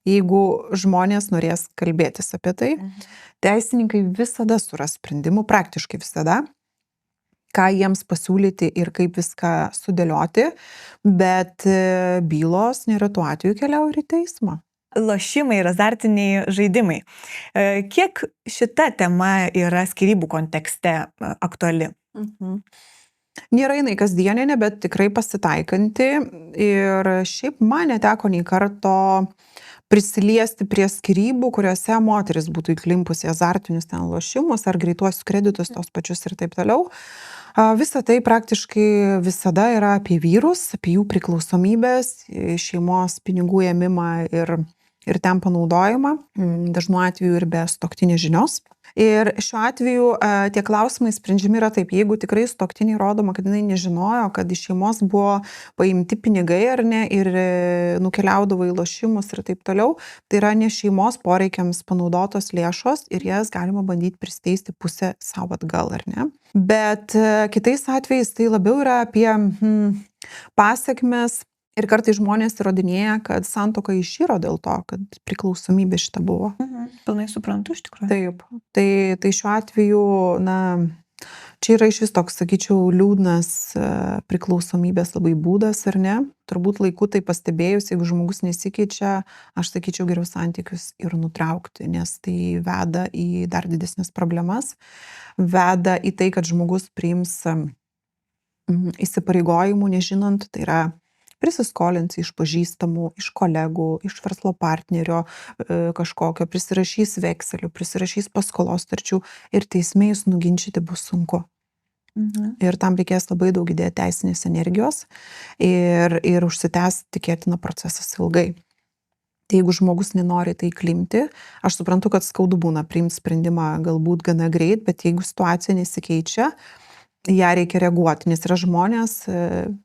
Jeigu žmonės norės kalbėtis apie tai, teisininkai visada suras sprendimų, praktiškai visada, ką jiems pasiūlyti ir kaip viską sudėlioti, bet bylos neretu atveju keliauja į teismą. Lošimai ir azartiniai žaidimai. Kiek šita tema yra skyrybų kontekste aktuali? Nėra jinai kasdieninė, bet tikrai pasitaikanti. Ir šiaip man neteko nei karto prisiliesti prie skyrybų, kuriuose moteris būtų įklimpusi azartinius ten lošimus ar greituosius kreditus tos pačius ir taip toliau. Visa tai praktiškai visada yra apie vyrus, apie jų priklausomybės, šeimos pinigų ėmimą ir ten panaudojimą, dažnu atveju ir be sutuoktinės žinios. Ir šiuo atveju tie klausimai sprendžiami yra taip, jeigu tikrai sutuoktiniai rodoma, kad jinai nežinojo, kad iš šeimos buvo paimti pinigai ar ne ir nukeliaudavo į lošimus ir taip toliau, tai yra ne šeimos poreikiams panaudotos lėšos ir jas galima bandyti pristeisti pusę savo atgal, ar ne. Bet kitais atvejais tai labiau yra apie pasekmes. Ir kartais žmonės įrodinėja, kad santuoka iširo dėl to, kad priklausomybė šita buvo. Pilnai suprantu, iš tikrųjų. Taip. Tai šiuo atveju, čia yra iš vis toks, sakyčiau, liūdnas priklausomybės labai būdas, ar ne? Turbūt laiku tai pastebėjus, jeigu žmogus nesikeičia, aš sakyčiau geriau santykius ir nutraukti, nes tai veda į dar didesnės problemas, veda į tai, kad žmogus priims įsipareigojimų, nežinant, tai yra prisiskolins iš pažįstamų, iš kolegų, iš verslo partnerio kažkokio, prisirašys vekselių, prisirašys paskolos sutarčių ir teisme jūs nuginčyti bus sunku. Ir tam reikės labai daug įdėti teisinės energijos ir užsitęs tikėtina procesas ilgai. Tai jeigu žmogus nenori tai klimti, aš suprantu, kad skaudu būna priimti sprendimą galbūt gana greit, bet jeigu situacija nesikeičia, ją reikia reaguoti, nes yra žmonės,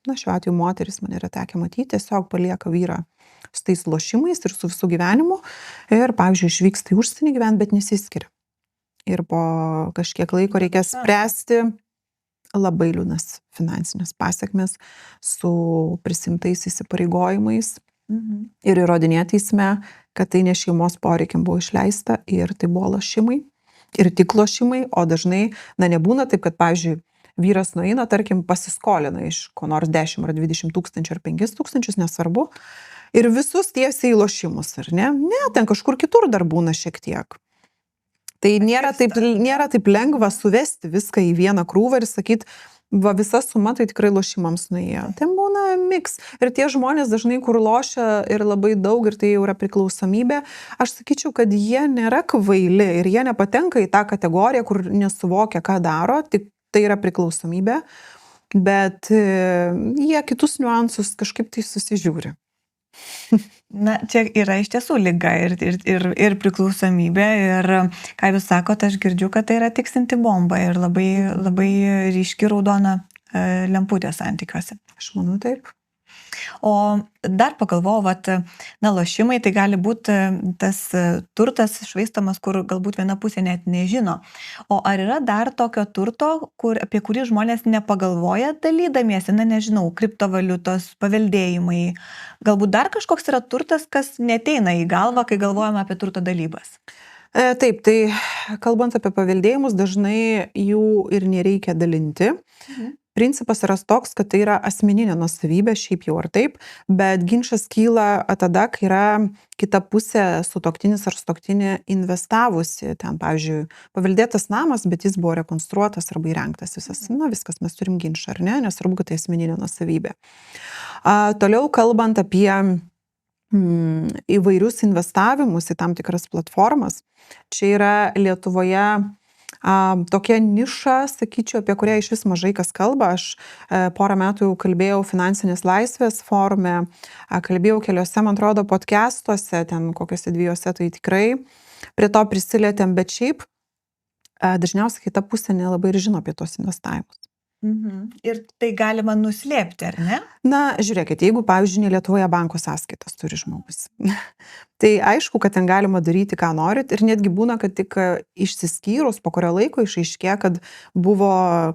šiuo atveju moteris man yra tekę matyti, tiesiog palieka vyrą su tais lošimais ir su visų gyvenimu ir, pavyzdžiui, išvyksta į užsienį gyventi, bet nesiskiria. Ir po kažkiek laiko reikia spręsti labai liūdnas finansinės pasekmes su prisimtais įsipareigojimais ir įrodinėti teisme, kad tai ne šeimos poreikiam buvo išleista ir tai buvo lošimai ir tik lošimai, o dažnai, nebūna taip, kad, pavyzdžiui, vyras nueina, tarkim, pasiskolina iš ko nors 10 ar 20 tūkstančių ar 5 tūkstančius, nesvarbu, ir visus tiesiai į lošimus, ar ne? Ne, ten kažkur kitur dar būna šiek tiek. Tai nėra taip lengva suvesti viską į vieną krūvą ir sakyti, va visa suma tai tikrai lošimams nuėjo. Ten būna miks. Ir tie žmonės dažnai, kur lošia ir labai daug ir tai jau yra priklausomybė, aš sakyčiau, kad jie nėra kvaili ir jie nepatenka į tą kategoriją, kur nesuvokia, ką daro, tik tai yra priklausomybė, bet jie kitus niuansus kažkaip tai susižiūri. Na, čia yra iš tiesų liga ir priklausomybė ir, ką jūs sakote, aš girdžiu, kad tai yra tiksinti bomba ir labai, labai ryški raudona lemputė santykiuose. Aš manau taip. O dar pagalvojau, vat, na, lošimai tai gali būti tas turtas švaistamas, kur galbūt viena pusė net nežino. O ar yra dar tokio turto, apie kurį žmonės nepagalvoja dalydamiesi, na, nežinau, kriptovaliutos, paveldėjimai, galbūt dar kažkoks yra turtas, kas neteina į galvą, kai galvojame apie turto dalybas? Taip, tai kalbant apie paveldėjimus, dažnai jų ir nereikia dalinti. Principas yra toks, kad tai yra asmeninė nuosavybė, šiaip jau ar taip, bet ginčas kyla tada, kai yra kita pusė sutuoktinis ar sutuoktinė investavusi. Ten, pavyzdžiui, paveldėtas namas, bet jis buvo rekonstruotas arba įrengtas visas. Na, viskas, mes turim ginčą, ar ne? Nesvarbu, kad tai asmeninė nuosavybė. Toliau kalbant apie įvairius investavimus į tam tikras platformas, čia yra Lietuvoje tokia niša, sakyčiau, apie kurią iš vis mažai kas kalba. Aš porą metų jau kalbėjau finansinės laisvės forume, kalbėjau keliose, man atrodo, podcastuose, ten kokiuose 2, tai tikrai prie to prisilietėm, bet šiaip dažniausiai kita pusė nelabai ir žino apie tos investavimus. Ir tai galima nuslėpti, ar ne? Na, žiūrėkit, jeigu, pavyzdžiui, Lietuvoje banko sąskaitas turi žmogus, tai aišku, kad ten galima daryti, ką norit, ir netgi būna, kad tik išsiskyrus po kurio laiko išaiškėja, kad buvo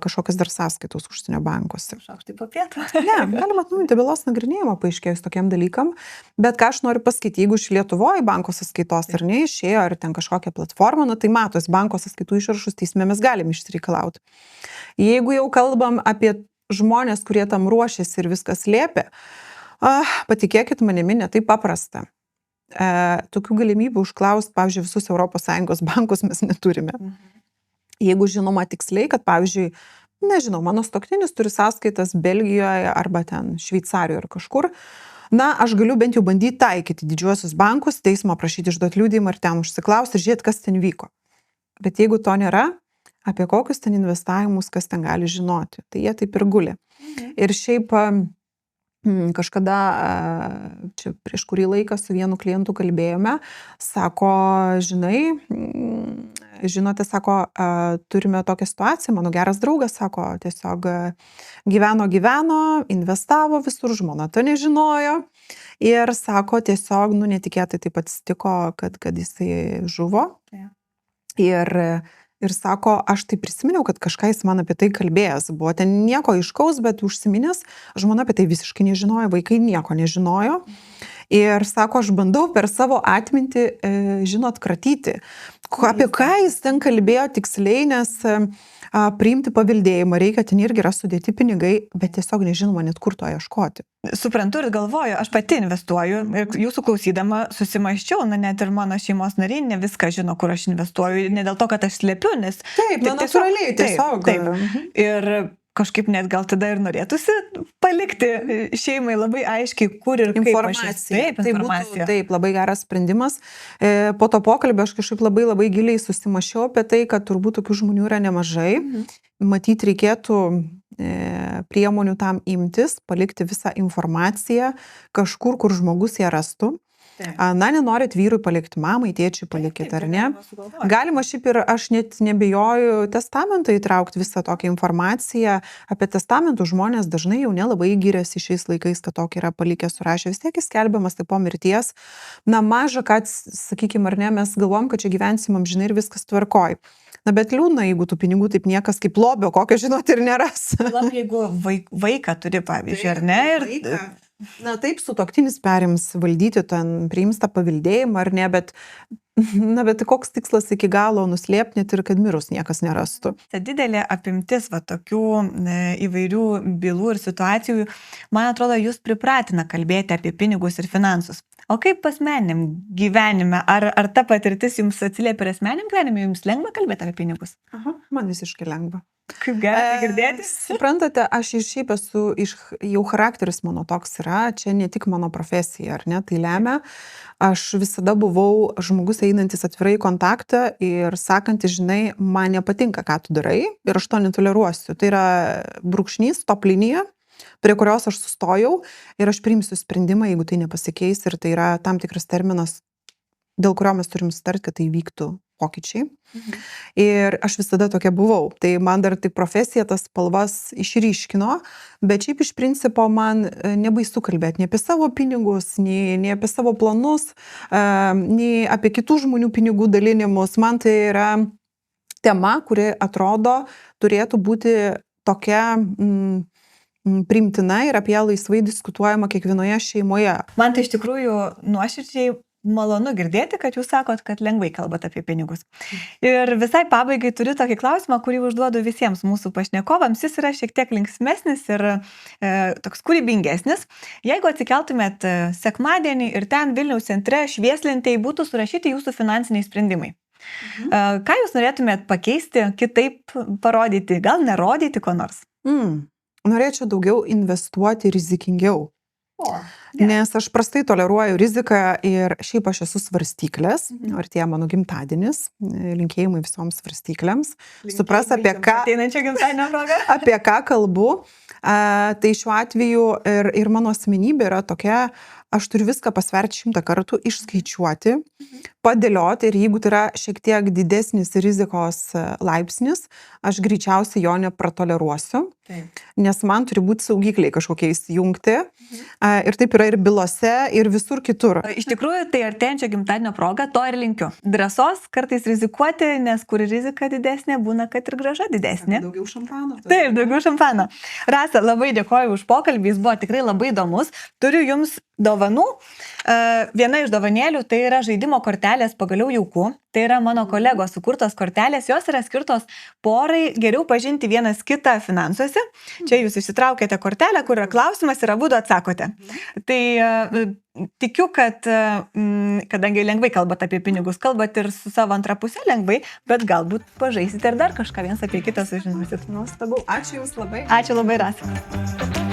kažkokios dar sąskaitos užsienio bankuose. Šaukštai po pietų. Ne, galima atnaujinti bylos nagrinėjimą paaiškėjus tokiam dalykam, bet ką aš noriu pasakyti, jeigu iš Lietuvoje banko sąskaitos ar neišėjo, ar ten kažkokią platformą, na, tai matos, banko sąskaitų išrašus teisme mes galim išsireikalauti. Jeigu jau kalbam apie žmonės, kurie tam ruošiasi ir viskas liepia, patikėkit manimi, ne taip paprasta. Tokių galimybių užklausti, pavyzdžiui, visus ES bankus mes neturime. Jeigu žinoma tiksliai, kad, pavyzdžiui, nežinau, mano sutuoktinis turi sąskaitas Belgijoje arba ten Šveicarijoje ar kažkur, na, aš galiu bent jau bandyti taikyti didžiuosius bankus, teismo prašyti išduoti liudijimą ir ten užsiklausti ir žiūrėti, kas ten vyko. Bet jeigu to nėra, apie kokius ten investavimus, kas ten gali žinoti. Tai jie taip ir guli. Ir šiaip kažkada, čia prieš kurį laiką su vienu klientu kalbėjome, sako, žinote, sako, turime tokią situaciją, mano geras draugas, sako, tiesiog gyveno, investavo visur, žmona to nežinojo. Ir sako, tiesiog, netikėtai taip atsitiko, kad jisai žuvo. Ir sako, aš tai prisiminiau, kad kažką jis man apie tai kalbėjęs. Buvo ten nieko aiškaus, bet užsiminęs, žmona apie tai visiškai nežinojo, vaikai nieko nežinojo. Ir sako, aš bandau per savo atmintį, kratyti. Apie ką jis ten kalbėjo tiksliai, nes priimti paveldėjimą reikia, ten irgi yra sudėti pinigai, bet tiesiog nežinoma net kur to ieškoti. Suprantu ir galvoju, aš pati investuoju ir jūsų klausydama susimąsčiau, net ir mano šeimos nariai ne viską žino, kur aš investuoju, ne dėl to, kad aš slepiu, nes... Taip, natūraliai, tiesiog. Taip. Ir kažkaip net gal tada ir norėtųsi palikti šeimai labai aiškiai, kur ir kaip informacija. Taip, labai geras sprendimas. Po to pokalbio aš kažkaip labai giliai susimąsčiau apie tai, kad turbūt tokių žmonių yra nemažai. Matyt, reikėtų priemonių tam imtis, palikti visą informaciją kažkur, kur žmogus ją rastų. Na, nenorit vyrui palikti, mamai, tėčiui palikit, ar ne? Galima šiaip ir aš net nebijoju testamentą įtraukti visą tokią informaciją. Apie testamentų žmonės dažnai jau nelabai giriasi šiais laikais, kad tokį yra palikę surašę. Vis tiek jis skelbiamas tai po mirties. Na, maža, kad, sakykime, ar ne, mes galvom, kad čia gyvensim amžinai ir viskas tvarkoj. Na, bet liūdna, jeigu tų pinigų taip niekas kaip lobio, kokio žinot ir neras. Jeigu vaiką turi, pavyzdžiui, ar ne? Ir Na taip, sutuoktinis perims valdyti, ten priims tą paveldėjimą ar ne, bet tai koks tikslas iki galo nuslėpti, net ir kad mirus niekas nerastų. Ta didelė apimtis va, tokių įvairių bylų ir situacijų, man atrodo, jūs pripratina kalbėti apie pinigus ir finansus. O kaip asmeniniam gyvenime, ar ta patirtis jums atsiliepia ir asmeniniam gyvenime, jums lengva kalbėti apie pinigus? Aha, man visiškai lengva. Kaip gerai girdėti? Suprantate, aš ir šiaip esu, jau charakteris mano toks yra, čia ne tik mano profesija, ar ne, tai lemia. Aš visada buvau žmogus einantis atvirai į kontaktą ir sakantis, žinai, man nepatinka, ką tu darai ir aš to netoleruosiu. Tai yra brūkšnys, top linija, prie kurios aš sustojau ir aš priimsiu sprendimą, jeigu tai nepasikeis ir tai yra tam tikras terminas, dėl kurio mes turim sutarti, kad tai vyktų pokyčiai. Ir aš visada tokia buvau. Tai man dar tik profesija tas spalvas išryškino, bet šiaip iš principo man nebaisu kalbėti nei apie savo pinigus, nei apie savo planus, nei apie kitų žmonių pinigų dalinimus. Man tai yra tema, kuri atrodo turėtų būti tokia priimtina ir apie ją laisvai diskutuojama kiekvienoje šeimoje. Man tai iš tikrųjų nuoširdžiai malonu girdėti, kad jūs sakot, kad lengvai kalbat apie pinigus. Ir visai pabaigai turiu tokį klausimą, kurį užduodu visiems mūsų pašnekovams. Jis yra šiek tiek linksmesnis ir toks kūrybingesnis. Jeigu atsikeltumėt sekmadienį ir ten Vilniaus centre švieslentėj būtų surašyti jūsų finansiniai sprendimai. Ką jūs norėtumėt pakeisti, kitaip parodyti, gal nerodyti ko nors? Norėčiau daugiau investuoti rizikingiau. Nes aš prastai toleruoju riziką ir šiaip aš esu svarstyklės, artėja mano gimtadienis, linkėjimai visoms svarstyklėms, supras apie ką, apie ką kalbu. Tai šiuo atveju ir mano asmenybė yra tokia, aš turiu viską pasverti 100 kartų, išskaičiuoti, padėlioti ir jeigu tai yra šiek tiek didesnis rizikos laipsnis, aš greičiausiai jo nepratoleruosiu, nes man turi būti saugikliai kažkokie įsijungti ir taip yra ir bylose, ir visur kitur. Iš tikrųjų, tai artėjančio gimtadienio proga to ir linkiu. Drąsos kartais rizikuoti, nes kur rizika didesnė, būna, kad ir grąža didesnė. Daugiau šampano. Taip, daugiau šampano. Rasa, labai dėkoju už pokalbį, jis buvo tikrai labai įdomus. Turiu jums dovanų. Viena iš dovanėlių tai yra žaidimo kortelės Pagaliau jauku. Tai yra mano kolegos sukurtos kortelės, jos yra skirtos porai geriau pažinti vienas kitą finansuose. Čia jūs išsitraukėte kortelę, kur yra klausimas ir abudu atsakote. Tai tikiu, kad kadangi lengvai kalbat apie pinigus, kalbat ir su savo antra pusė lengvai, bet galbūt pažaisite ir dar kažką vienas apie kitą sužinosit. Nuostabu. Ačiū Jums labai. Ačiū labai, Rasa.